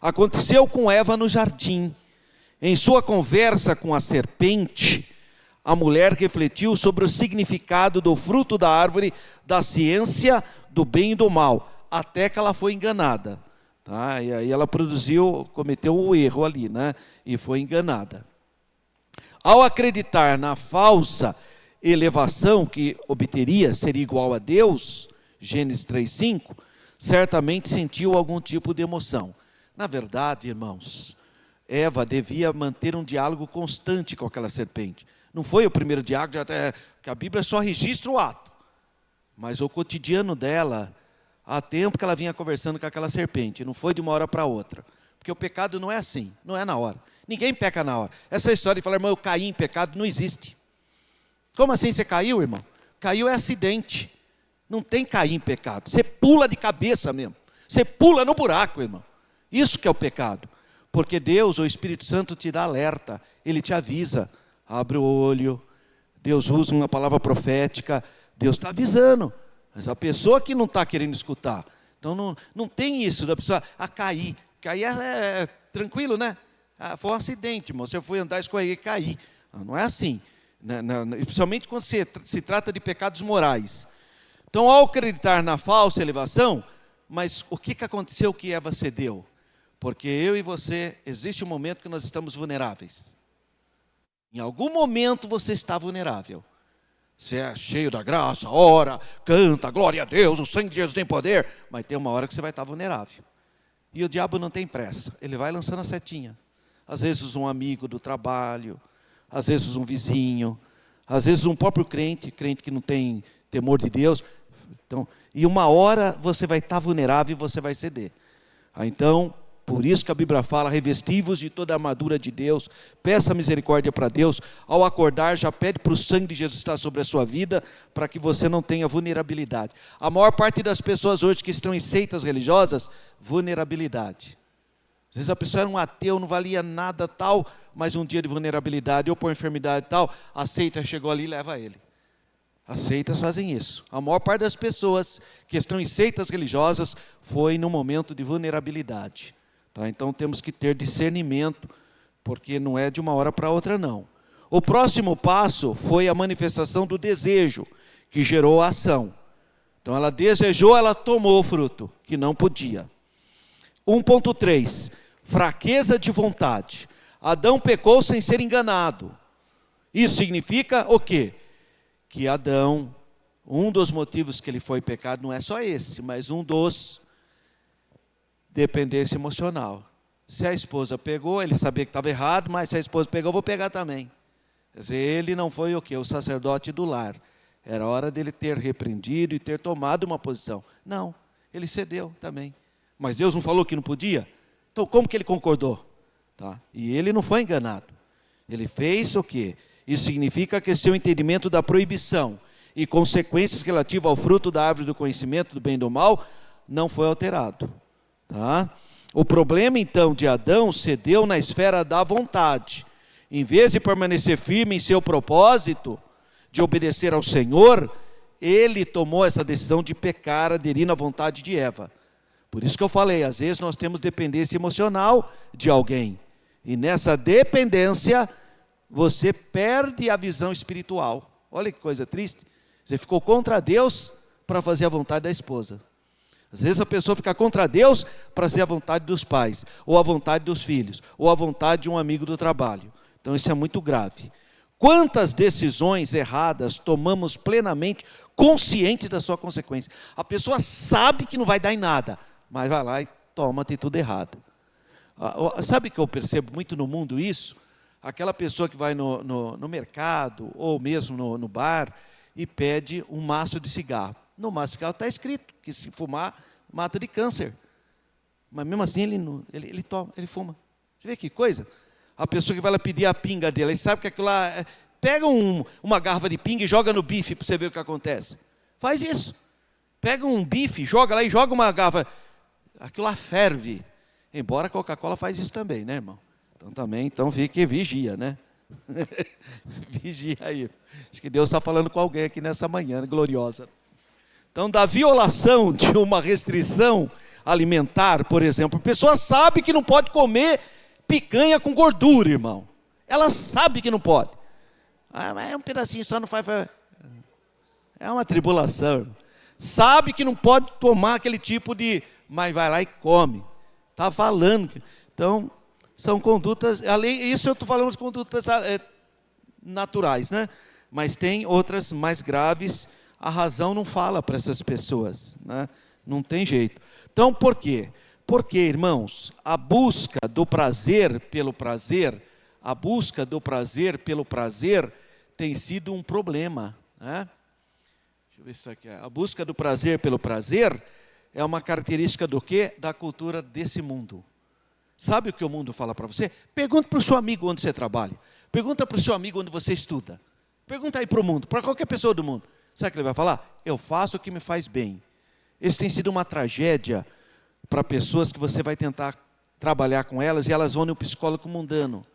Aconteceu com Eva no jardim. Em sua conversa com a serpente, a mulher refletiu sobre o significado do fruto da árvore da ciência do bem e do mal, até que ela foi enganada. Tá? E aí ela cometeu o erro ali, né? E foi enganada. Ao acreditar na falsa elevação que obteria, seria igual a Deus, Gênesis 3:5, certamente sentiu algum tipo de emoção. Na verdade, irmãos, Eva devia manter um diálogo constante com aquela serpente. Não foi o primeiro diálogo, que a Bíblia só registra o ato. Mas o cotidiano dela, há tempo que ela vinha conversando com aquela serpente. Não foi de uma hora para outra. Porque o pecado não é assim, não é na hora. Ninguém peca na hora. Essa história de falar, irmão, eu caí em pecado, não existe. Como assim você caiu, irmão? Caiu é acidente. Não tem cair em pecado. Você pula de cabeça mesmo. Você pula no buraco, irmão. Isso que é o pecado. Porque Deus, o Espírito Santo, te dá alerta. Ele te avisa. Abre o olho. Deus usa uma palavra profética. Deus está avisando. Mas a pessoa que não está querendo escutar. Então não tem isso da pessoa a cair. Cair é tranquilo, né? foi um acidente, irmão. Você foi andar, escorreguei e caí. Não é assim. Principalmente quando se trata de pecados morais. Então, ao acreditar na falsa elevação, mas o que aconteceu que Eva cedeu? Porque eu e você, existe um momento que nós estamos vulneráveis. Em algum momento você está vulnerável. Você é cheio da graça, ora, canta, glória a Deus, o sangue de Jesus tem poder. Mas tem uma hora que você vai estar vulnerável. E o diabo não tem pressa, ele vai lançando a setinha. Às vezes um amigo do trabalho, às vezes um vizinho, às vezes um próprio crente que não tem temor de Deus. Então, e uma hora você vai estar vulnerável e você vai ceder. Então, por isso que a Bíblia fala, revestivos de toda a armadura de Deus, peça misericórdia para Deus, ao acordar já pede para o sangue de Jesus estar sobre a sua vida, para que você não tenha vulnerabilidade. A maior parte das pessoas hoje que estão em seitas religiosas, vulnerabilidade. Às vezes a pessoa era um ateu, não valia nada tal, mas um dia de vulnerabilidade, ou por enfermidade tal, a seita chegou ali e leva ele. As seitas fazem isso. A maior parte das pessoas que estão em seitas religiosas foi no momento de vulnerabilidade. Então temos que ter discernimento, porque não é de uma hora para outra não. O próximo passo foi a manifestação do desejo, que gerou a ação. Então ela desejou, ela tomou o fruto, que não podia. 1.3, fraqueza de vontade. Adão pecou sem ser enganado. Isso significa o quê? Que Adão, um dos motivos que ele foi pecado, não é só esse, mas um dos... dependência emocional. Se a esposa pegou, ele sabia que estava errado, mas se a esposa pegou, eu vou pegar também. Quer dizer, ele não foi o quê? O sacerdote do lar. Era hora dele ter repreendido e ter tomado uma posição. Não, ele cedeu também. Mas Deus não falou que não podia? Então como que ele concordou? E ele não foi enganado. Ele fez o quê? Isso significa que seu entendimento da proibição e consequências relativas ao fruto da árvore do conhecimento do bem e do mal não foi alterado. O problema então de Adão cedeu na esfera da vontade. Em vez de permanecer firme em seu propósito de obedecer ao Senhor, ele tomou essa decisão de pecar, aderindo à vontade de Eva. Por isso que eu falei, às vezes nós temos dependência emocional de alguém, e nessa dependência você perde a visão espiritual. Olha que coisa triste, você ficou contra Deus para fazer a vontade da esposa. Às vezes a pessoa fica contra Deus para ser a vontade dos pais, ou a vontade dos filhos, ou a vontade de um amigo do trabalho. Então isso é muito grave. Quantas decisões erradas tomamos plenamente conscientes da sua consequência? A pessoa sabe que não vai dar em nada, mas vai lá e toma atitude errada. Sabe que eu percebo muito no mundo isso? Aquela pessoa que vai no mercado, ou mesmo no bar, e pede um maço de cigarro. No maço de cigarro está escrito que se fumar, mata de câncer. Mas mesmo assim ele toma, ele fuma. Você vê que coisa? A pessoa que vai lá pedir a pinga dele, ele sabe que aquilo lá... Pega uma garrafa de pinga e joga no bife para você ver o que acontece. Faz isso. Pega um bife, joga lá e joga uma garrafa. Aquilo lá ferve. Embora a Coca-Cola faz isso também, né, irmão? Então fique vigia, né? Vigia aí. Acho que Deus está falando com alguém aqui nessa manhã, gloriosa. Então, da violação de uma restrição alimentar, por exemplo, a pessoa sabe que não pode comer picanha com gordura, irmão. Ela sabe que não pode. Mas é um pedacinho só, não faz... É uma tribulação, irmão. Sabe que não pode tomar aquele tipo de... Mas vai lá e come. Está falando. Então, são condutas... Isso eu estou falando de condutas naturais, né? Mas tem outras mais graves. A razão não fala para essas pessoas, né? Não tem jeito. Então, por quê? Porque, irmãos, a busca do prazer pelo prazer, tem sido um problema, né? Deixa eu ver se isso aqui é. A busca do prazer pelo prazer é uma característica do quê? Da cultura desse mundo. Sabe o que o mundo fala para você? Pergunta para o seu amigo onde você trabalha. Pergunta para o seu amigo onde você estuda. Pergunta aí para o mundo, para qualquer pessoa do mundo. Sabe o que ele vai falar? Eu faço o que me faz bem. Isso tem sido uma tragédia para pessoas que você vai tentar trabalhar com elas e elas vão no psicólogo mundano.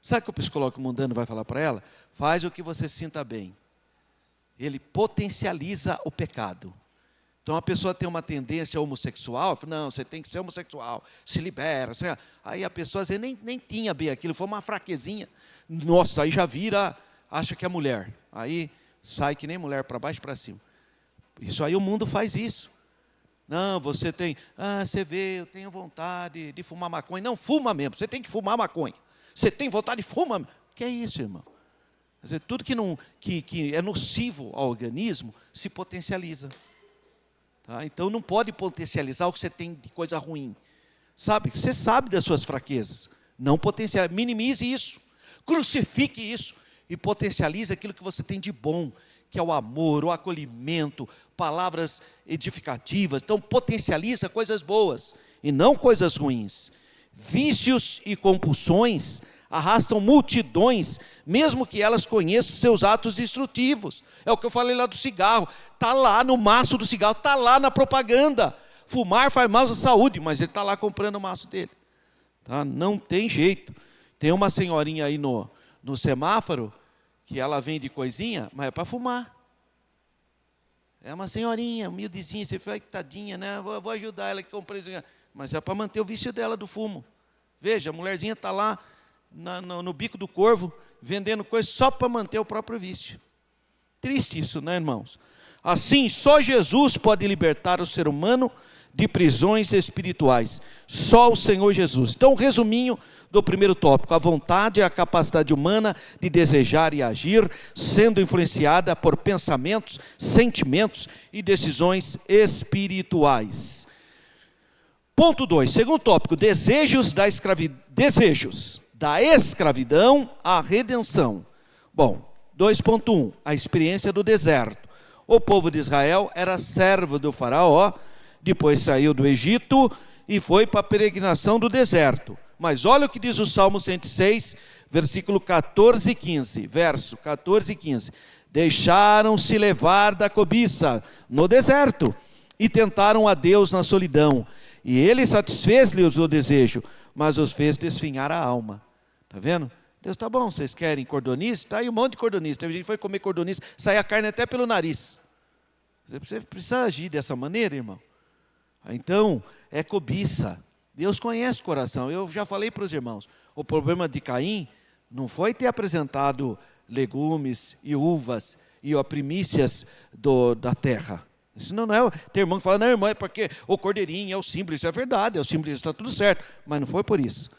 Sabe o que o psicólogo mundano vai falar para ela? Faz o que você sinta bem. Ele potencializa o pecado. Então a pessoa tem uma tendência homossexual, não, você tem que ser homossexual, se libera. Aí a pessoa às vezes nem tinha bem aquilo, foi uma fraquezinha. Nossa, aí já vira, acha que é mulher. Aí sai que nem mulher, para baixo e para cima. Isso aí o mundo faz isso. Não, você tem, você vê, eu tenho vontade de fumar maconha. Não, fuma mesmo, você tem que fumar maconha. Você tem vontade de fumar. Que é isso, irmão? Quer dizer, tudo que é nocivo ao organismo se potencializa. Tá? Então não pode potencializar o que você tem de coisa ruim. Sabe? Você sabe das suas fraquezas. Não potencialize, minimize isso. Crucifique isso. E potencialize aquilo que você tem de bom, que é o amor, o acolhimento, palavras edificativas. Então potencializa coisas boas e não coisas ruins. Vícios e compulsões arrastam multidões, mesmo que elas conheçam seus atos destrutivos. É o que eu falei lá do cigarro. Está lá no maço do cigarro, está lá na propaganda. Fumar faz mal à saúde, mas ele está lá comprando o maço dele. Tá? Não tem jeito. Tem uma senhorinha aí no semáforo, que ela vende coisinha, mas é para fumar. É uma senhorinha, humildezinha, você foi tadinha, né? Vou ajudar ela que comprou isso. Mas é para manter o vício dela do fumo. Veja, a mulherzinha está lá no bico do corvo, vendendo coisas só para manter o próprio vício. Triste isso, né, irmãos? Assim, só Jesus pode libertar o ser humano de prisões espirituais. Só o Senhor Jesus. Então, resuminho do primeiro tópico: a vontade é a capacidade humana de desejar e agir, sendo influenciada por pensamentos, sentimentos e decisões espirituais. Ponto 2, segundo tópico: desejos da escravidão à redenção. Bom, 2.1, a experiência do deserto. O povo de Israel era servo do faraó, depois saiu do Egito e foi para a peregrinação do deserto. Mas olha o que diz o Salmo 106, versículo 14 e 15. Verso 14 e 15. Deixaram-se levar da cobiça no deserto e tentaram a Deus na solidão. E ele satisfez-lhes o desejo, mas os fez desfinhar a alma. Está vendo? Deus, tá bom, vocês querem cordonice? Está aí um monte de cordonice. Teve gente que foi comer cordonice, sai a carne até pelo nariz. Você precisa agir dessa maneira, irmão. Então, é cobiça. Deus conhece o coração. Eu já falei para os irmãos, o problema de Caim não foi ter apresentado legumes e uvas e primícias da terra. Isso não é ter irmão que fala, não, irmão, é porque o cordeirinho é o símbolo. Isso é verdade, é o símbolo, está tudo certo. Mas não foi por isso.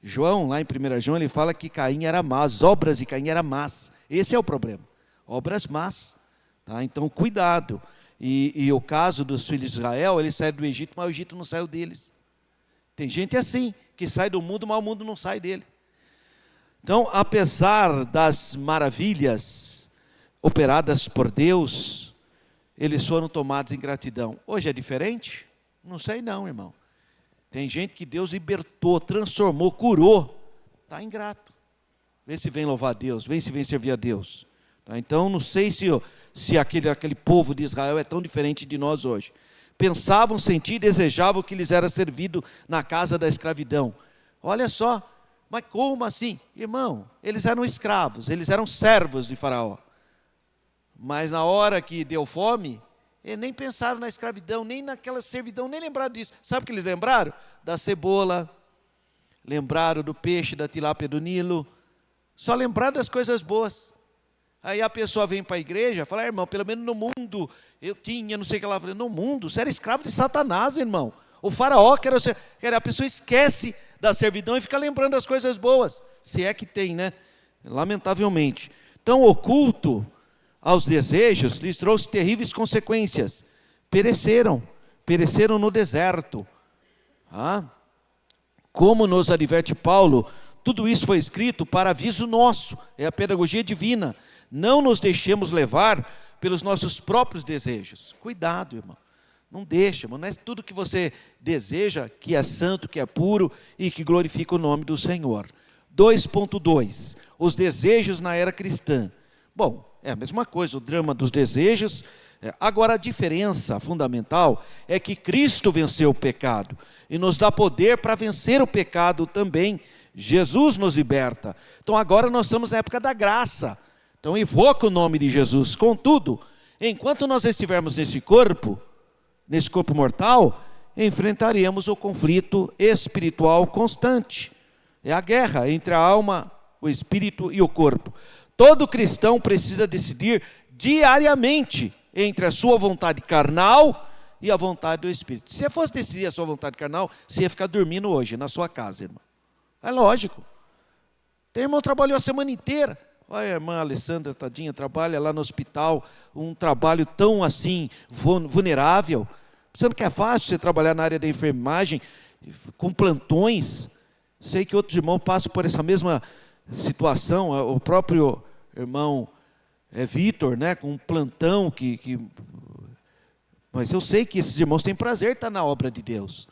João, lá em 1 João, ele fala que Caim era má, as obras de Caim eram más. Esse é o problema, obras más. Tá? Então, cuidado. E o caso dos filhos de Israel, eles saíram do Egito, mas o Egito não saiu deles. Tem gente assim, que sai do mundo, mas o mundo não sai dele. Então, apesar das maravilhas operadas por Deus, eles foram tomados em gratidão. Hoje é diferente? Não sei não, irmão. Tem gente que Deus libertou, transformou, curou. Está ingrato. Vê se vem louvar a Deus, vê se vem servir a Deus. Tá? Então, não sei se aquele povo de Israel é tão diferente de nós hoje. Pensavam, sentiam e desejavam que lhes era servido na casa da escravidão. Olha só, mas como assim? Irmão, eles eram escravos, eles eram servos de Faraó. Mas na hora que deu fome, eles nem pensaram na escravidão, nem naquela servidão, nem lembraram disso. Sabe o que eles lembraram? Da cebola, lembraram do peixe, da tilápia do Nilo. Só lembraram das coisas boas. Aí a pessoa vem para a igreja e fala, irmão, pelo menos no mundo, eu tinha, não sei o que lá. Eu falei, no mundo? Você era escravo de Satanás, irmão. O faraó, a pessoa esquece da servidão e fica lembrando das coisas boas. Se é que tem, né? Lamentavelmente. Então, o culto aos desejos lhes trouxe terríveis consequências. Pereceram no deserto. Como nos adverte Paulo, tudo isso foi escrito para aviso nosso, é a pedagogia divina. Não nos deixemos levar pelos nossos próprios desejos. Cuidado, irmão. Não deixa, irmão. Não é tudo que você deseja que é santo, que é puro e que glorifica o nome do Senhor. 2.2. Os desejos na era cristã. Bom, é a mesma coisa, o drama dos desejos. Agora, a diferença fundamental é que Cristo venceu o pecado e nos dá poder para vencer o pecado também. Jesus nos liberta. Então, agora nós estamos na época da graça. Então, invoca o nome de Jesus. Contudo, enquanto nós estivermos nesse corpo, nesse corpo mortal, enfrentaremos o conflito espiritual constante. É a guerra entre a alma, o espírito e o corpo. Todo cristão precisa decidir diariamente entre a sua vontade carnal e a vontade do espírito. Se você fosse decidir a sua vontade carnal, você ia ficar dormindo hoje na sua casa, irmão. É lógico. Tem irmão que trabalhou a semana inteira. Olha, a irmã Alessandra, tadinha, trabalha lá no hospital, um trabalho tão assim, vulnerável. Pensando que é fácil você trabalhar na área da enfermagem, com plantões. Sei que outros irmãos passam por essa mesma situação. O próprio irmão Vitor, né, com um plantão Mas eu sei que esses irmãos têm prazer de estar na obra de Deus.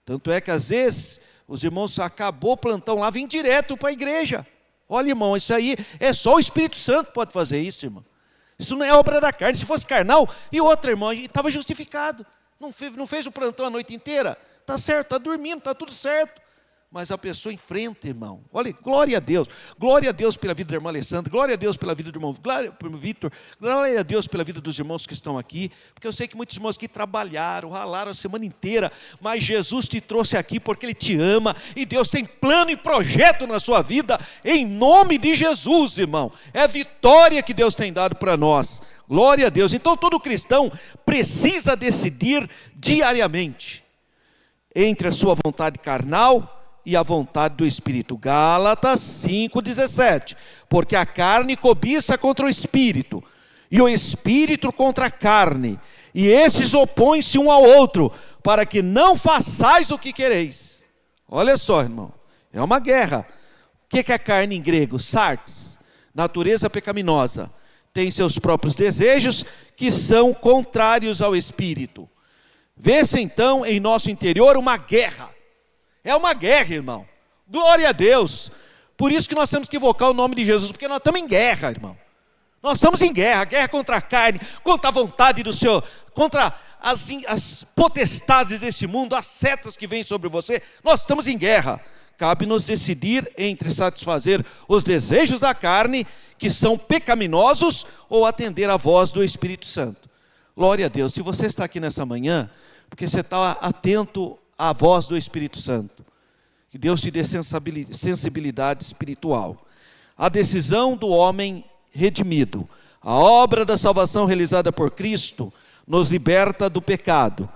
Tanto é que às vezes os irmãos acabou o plantão lá, vêm direto para a igreja. Olha, irmão, isso aí é só o Espírito Santo que pode fazer isso, irmão. Isso não é obra da carne. Se fosse carnal, e outra, irmão, estava justificado. Não fez o plantão a noite inteira? Está certo, está dormindo, está tudo certo. Mas a pessoa enfrenta, irmão. Olha, glória a Deus. Glória a Deus pela vida da irmã Alessandra. Glória a Deus pela vida do irmão Vitor. Glória a Deus pela vida dos irmãos que estão aqui. Porque eu sei que muitos irmãos aqui trabalharam, ralaram a semana inteira. Mas Jesus te trouxe aqui porque Ele te ama. E Deus tem plano e projeto na sua vida. Em nome de Jesus, irmão. É a vitória que Deus tem dado para nós. Glória a Deus. Então todo cristão precisa decidir diariamente entre a sua vontade carnal e a vontade do Espírito. Gálatas 5,17. Porque a carne cobiça contra o Espírito, e o Espírito contra a carne, e esses opõem-se um ao outro, para que não façais o que quereis. Olha só, irmão, é uma guerra. O que é a carne em grego? Sarx, natureza pecaminosa. Tem seus próprios desejos, que são contrários ao Espírito. Vê-se então em nosso interior uma guerra. É uma guerra, irmão. Glória a Deus. Por isso que nós temos que invocar o nome de Jesus, porque nós estamos em guerra, irmão. Nós estamos em guerra, guerra contra a carne, contra a vontade do Senhor, contra as potestades desse mundo, as setas que vêm sobre você. Nós estamos em guerra. Cabe-nos decidir entre satisfazer os desejos da carne, que são pecaminosos, ou atender à voz do Espírito Santo. Glória a Deus. Se você está aqui nessa manhã, porque você está atento à voz do Espírito Santo, que Deus te dê sensibilidade espiritual. A decisão do homem redimido, a obra da salvação realizada por Cristo, nos liberta do pecado.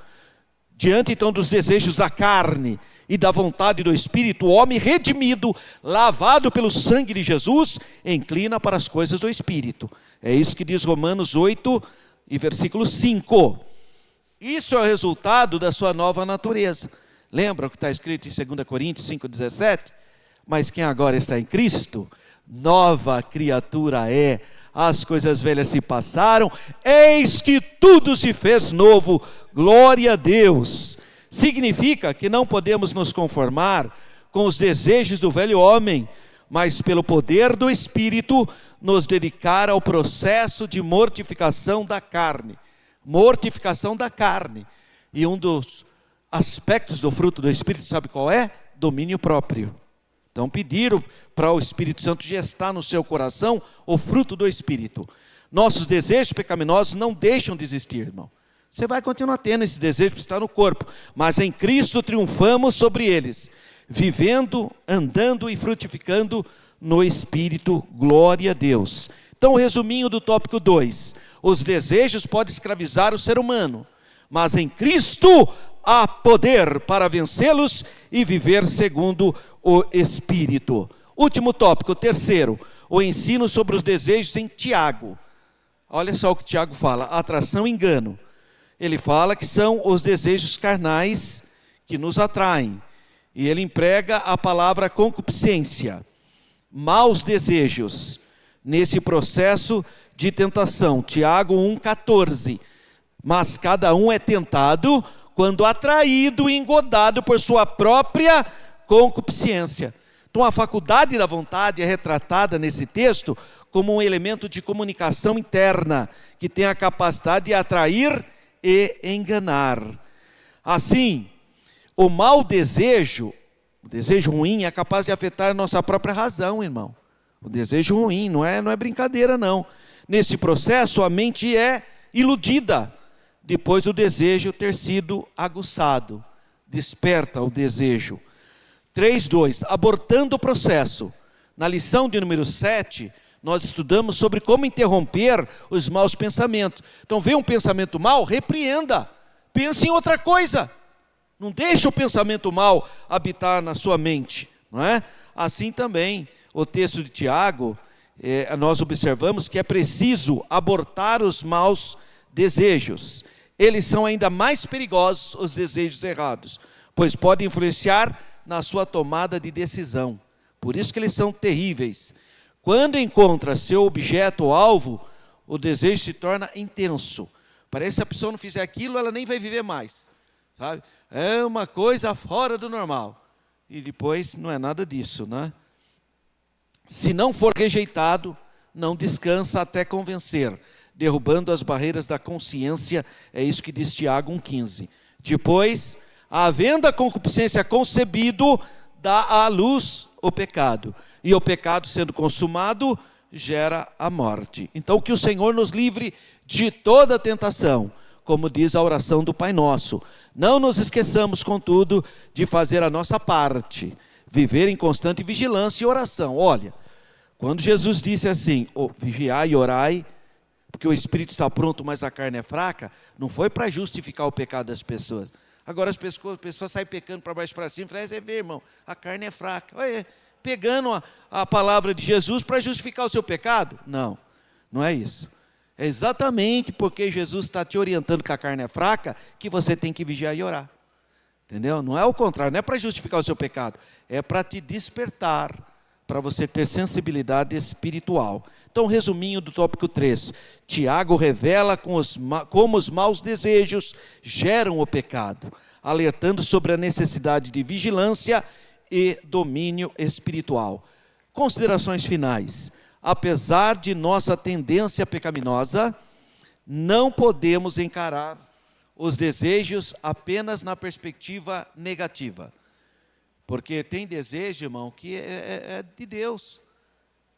Diante então dos desejos da carne e da vontade do Espírito, o homem redimido, lavado pelo sangue de Jesus, inclina para as coisas do Espírito. É isso que diz Romanos 8 e versículo 5. Isso é o resultado da sua nova natureza. Lembra o que está escrito em 2 Coríntios 5,17? Mas quem agora está em Cristo, nova criatura é. As coisas velhas se passaram, eis que tudo se fez novo. Glória a Deus. Significa que não podemos nos conformar com os desejos do velho homem, mas pelo poder do Espírito, nos dedicar ao processo de mortificação da carne. Mortificação da carne. E um dos aspectos do fruto do Espírito, sabe qual é? Domínio próprio. Então pediram para o Espírito Santo gestar no seu coração o fruto do Espírito. Nossos desejos pecaminosos não deixam de existir, irmão. Você vai continuar tendo esse desejo, porque está no corpo. Mas em Cristo triunfamos sobre eles, vivendo, andando e frutificando no Espírito. Glória a Deus. Então, resuminho do tópico 2. Os desejos podem escravizar o ser humano, mas em Cristo há poder para vencê-los e viver segundo o Espírito. Último tópico, 3º, o ensino sobre os desejos em Tiago. Olha só o que Tiago fala: atração e engano. Ele fala que são os desejos carnais que nos atraem. E ele emprega a palavra concupiscência, maus desejos, nesse processo de tentação. Tiago 1,14. Mas cada um é tentado quando atraído e engodado por sua própria concupiscência. Então a faculdade da vontade é retratada nesse texto como um elemento de comunicação interna, que tem a capacidade de atrair e enganar. Assim, o mau desejo, o desejo ruim, é capaz de afetar a nossa própria razão, irmão. O desejo ruim, não é brincadeira não. Nesse processo a mente é iludida, depois do desejo ter sido aguçado. Desperta o desejo. 3.2, abortando o processo. Na lição de número 7, nós estudamos sobre como interromper os maus pensamentos. Então, vê um pensamento mau, repreenda. Pense em outra coisa. Não deixe o pensamento mau habitar na sua mente, não é? Assim também, o texto de Tiago, nós observamos que é preciso abortar os maus desejos. Eles são ainda mais perigosos, os desejos errados, pois podem influenciar na sua tomada de decisão. Por isso que eles são terríveis. Quando encontra seu objeto ou alvo, o desejo se torna intenso. Parece que se a pessoa não fizer aquilo, ela nem vai viver mais, sabe? É uma coisa fora do normal. E depois não é nada disso, né? Se não for rejeitado, não descansa até convencer, derrubando as barreiras da consciência. É isso que diz Tiago 1,15. Depois, havendo a concupiscência concebido, dá à luz o pecado. E o pecado, sendo consumado, gera a morte. Então, que o Senhor nos livre de toda tentação, como diz a oração do Pai Nosso. Não nos esqueçamos, contudo, de fazer a nossa parte, viver em constante vigilância e oração. Olha, quando Jesus disse assim, vigiai e orai, porque o espírito está pronto, mas a carne é fraca, não foi para justificar o pecado das pessoas. Agora as pessoas saem pecando para baixo e para cima, e falam, você vê, irmão, a carne é fraca. Olha, pegando a palavra de Jesus para justificar o seu pecado? Não, não é isso. É exatamente porque Jesus está te orientando que a carne é fraca, que você tem que vigiar e orar. Entendeu? Não é o contrário, não é para justificar o seu pecado, é para te despertar, para você ter sensibilidade espiritual. Então, resuminho do tópico 3. Tiago revela como os maus desejos geram o pecado, alertando sobre a necessidade de vigilância e domínio espiritual. Considerações finais. Apesar de nossa tendência pecaminosa, não podemos encarar os desejos apenas na perspectiva negativa. Porque tem desejo, irmão, que é de Deus.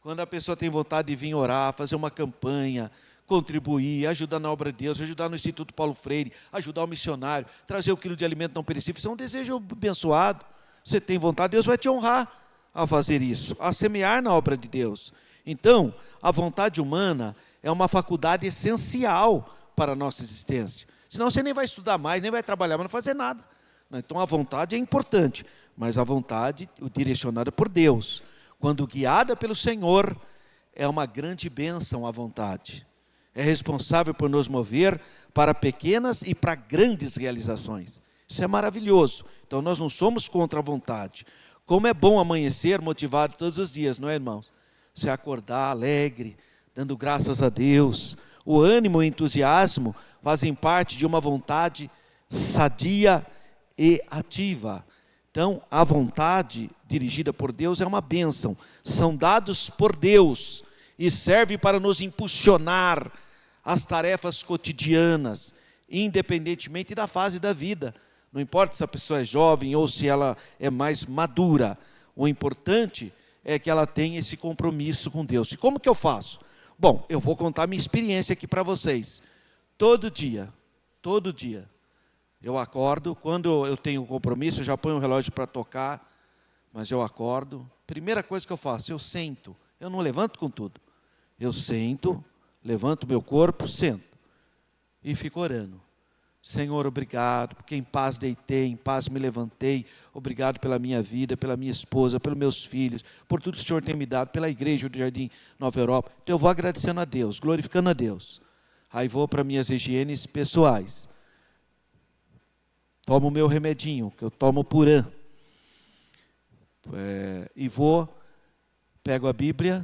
Quando a pessoa tem vontade de vir orar, fazer uma campanha, contribuir, ajudar na obra de Deus, ajudar no Instituto Paulo Freire, ajudar o missionário, trazer o quilo de alimento não perecível, isso é um desejo abençoado. Você tem vontade, Deus vai te honrar a fazer isso, a semear na obra de Deus. Então, a vontade humana é uma faculdade essencial para a nossa existência. Senão você nem vai estudar mais, nem vai trabalhar, mas não fazer nada. Então a vontade é importante, mas a vontade direcionada por Deus, quando guiada pelo Senhor, é uma grande bênção a vontade. É responsável por nos mover para pequenas e para grandes realizações. Isso é maravilhoso. Então nós não somos contra a vontade. Como é bom amanhecer motivado todos os dias, não é, irmãos? Você acordar alegre, dando graças a Deus. O ânimo e o entusiasmo fazem parte de uma vontade sadia e ativa. Então, a vontade dirigida por Deus é uma bênção. São dados por Deus e serve para nos impulsionar as tarefas cotidianas, independentemente da fase da vida. Não importa se a pessoa é jovem ou se ela é mais madura. O importante é que ela tenha esse compromisso com Deus. E como que eu faço? Bom, eu vou contar minha experiência aqui para vocês. Todo dia, eu acordo, quando eu tenho compromisso, eu já ponho o relógio para tocar, mas eu acordo. Primeira coisa que eu faço, eu sento. Eu não levanto com tudo. Eu sento, levanto meu corpo, sento e fico orando. Senhor, obrigado, porque em paz deitei, em paz me levantei. Obrigado pela minha vida, pela minha esposa, pelos meus filhos, por tudo que o Senhor tem me dado, pela igreja do Jardim Nova Europa. Então eu vou agradecendo a Deus, glorificando a Deus. Aí vou para minhas higienes pessoais. Tomo o meu remedinho, que eu tomo Puran. E pego a Bíblia,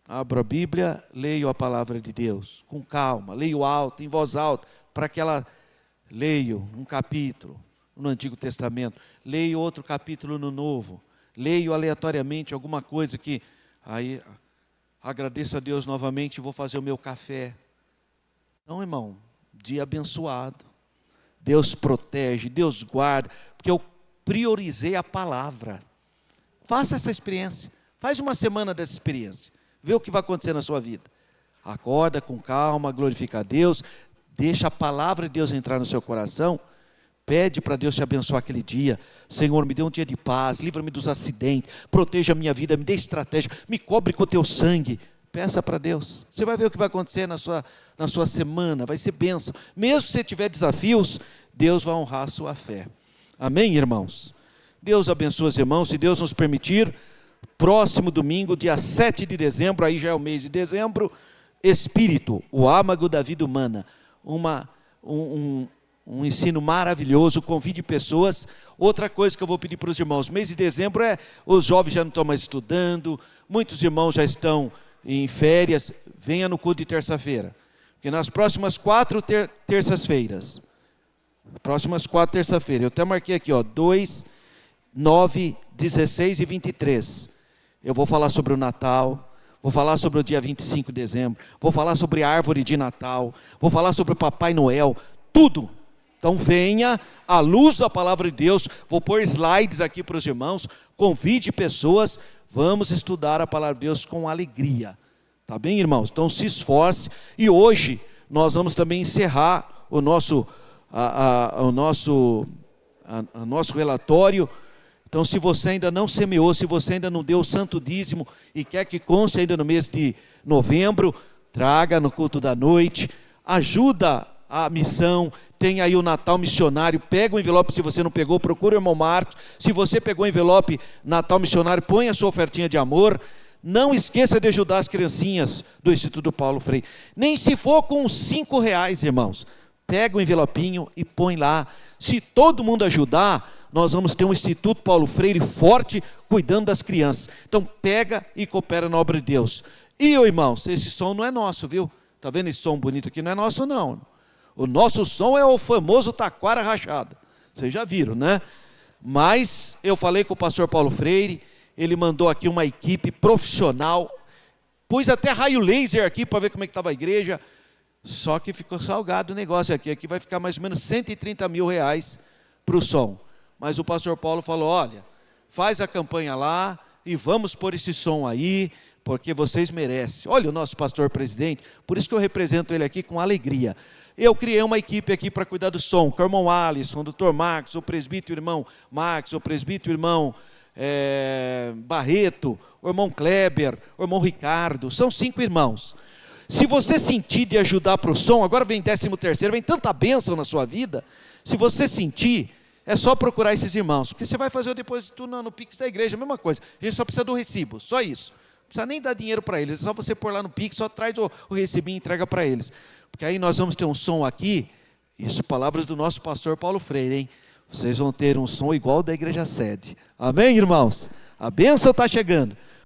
abro a Bíblia, leio a palavra de Deus, com calma, leio alto, em voz alta, para que ela... Leio um capítulo no Antigo Testamento, leio outro capítulo no Novo, leio aleatoriamente alguma coisa que... Aí agradeço a Deus novamente e vou fazer o meu café. Então, irmão, dia abençoado. Deus protege, Deus guarda, porque eu priorizei a palavra. Faça essa experiência, faz uma semana dessa experiência, vê o que vai acontecer na sua vida. Acorda com calma, glorifica a Deus, deixa a palavra de Deus entrar no seu coração, pede para Deus te abençoar aquele dia. Senhor, me dê um dia de paz, livra-me dos acidentes, proteja a minha vida, me dê estratégia, me cobre com o teu sangue. Peça para Deus, você vai ver o que vai acontecer na sua semana, vai ser bênção. Mesmo se você tiver desafios, Deus vai honrar a sua fé. Amém, irmãos? Deus abençoe os irmãos, se Deus nos permitir, próximo domingo, dia 7 de dezembro, aí já é o mês de dezembro, Espírito, o âmago da vida humana, um ensino maravilhoso, convide pessoas. Outra coisa que eu vou pedir para os irmãos, mês de dezembro os jovens já não estão mais estudando, muitos irmãos já estão em férias, venha no culto de terça-feira, porque nas próximas 4 terças-feiras, eu até marquei aqui, 2, 9, 16 e 23, eu vou falar sobre o Natal, vou falar sobre o dia 25 de dezembro, vou falar sobre a árvore de Natal, vou falar sobre o Papai Noel, tudo. Então venha, à luz da palavra de Deus, vou pôr slides aqui para os irmãos, convide pessoas, vamos estudar a palavra de Deus com alegria, tá bem, irmãos? Então se esforce, e hoje nós vamos também encerrar o nosso relatório. Então se você ainda não semeou, se você ainda não deu o santo dízimo, e quer que conste ainda no mês de novembro, traga no culto da noite, ajuda a missão, tem aí o Natal missionário, pega o envelope, se você não pegou, procura o irmão Marcos, se você pegou o envelope Natal missionário, põe a sua ofertinha de amor, não esqueça de ajudar as criancinhas do Instituto Paulo Freire, nem se for com R$5, irmãos, pega o envelopinho e põe lá, se todo mundo ajudar, nós vamos ter um Instituto Paulo Freire forte, cuidando das crianças, então pega e coopera na obra de Deus. E irmãos, esse som não é nosso, viu? Está vendo esse som bonito aqui? Não é nosso não. O nosso som é o famoso taquara rachada. Vocês já viram, né? Mas eu falei com o pastor Paulo Freire, ele mandou aqui uma equipe profissional, pus até raio laser aqui para ver como é que estava a igreja, só que ficou salgado o negócio aqui. Aqui vai ficar mais ou menos R$130 mil para o som. Mas o pastor Paulo falou, olha, faz a campanha lá e vamos pôr esse som aí, porque vocês merecem. Olha o nosso pastor presidente, por isso que eu represento ele aqui com alegria. Eu criei uma equipe aqui para cuidar do som, com o irmão Alisson, o doutor Marcos, o presbítero irmão Marcos, o presbítero irmão Barreto, o irmão Kleber, o irmão Ricardo, são 5 irmãos. Se você sentir de ajudar para o som, agora vem 13º, vem tanta bênção na sua vida, se você sentir, é só procurar esses irmãos, porque você vai fazer o depósito no Pix da igreja, a mesma coisa, a gente só precisa do recibo, só isso. Não precisa nem dar dinheiro para eles, é só você pôr lá no Pix, só traz o recibinho e entrega para eles. Porque aí nós vamos ter um som aqui, isso palavras do nosso pastor Paulo Freire, hein? Vocês vão ter um som igual da igreja sede. Amém, irmãos? A bênção está chegando.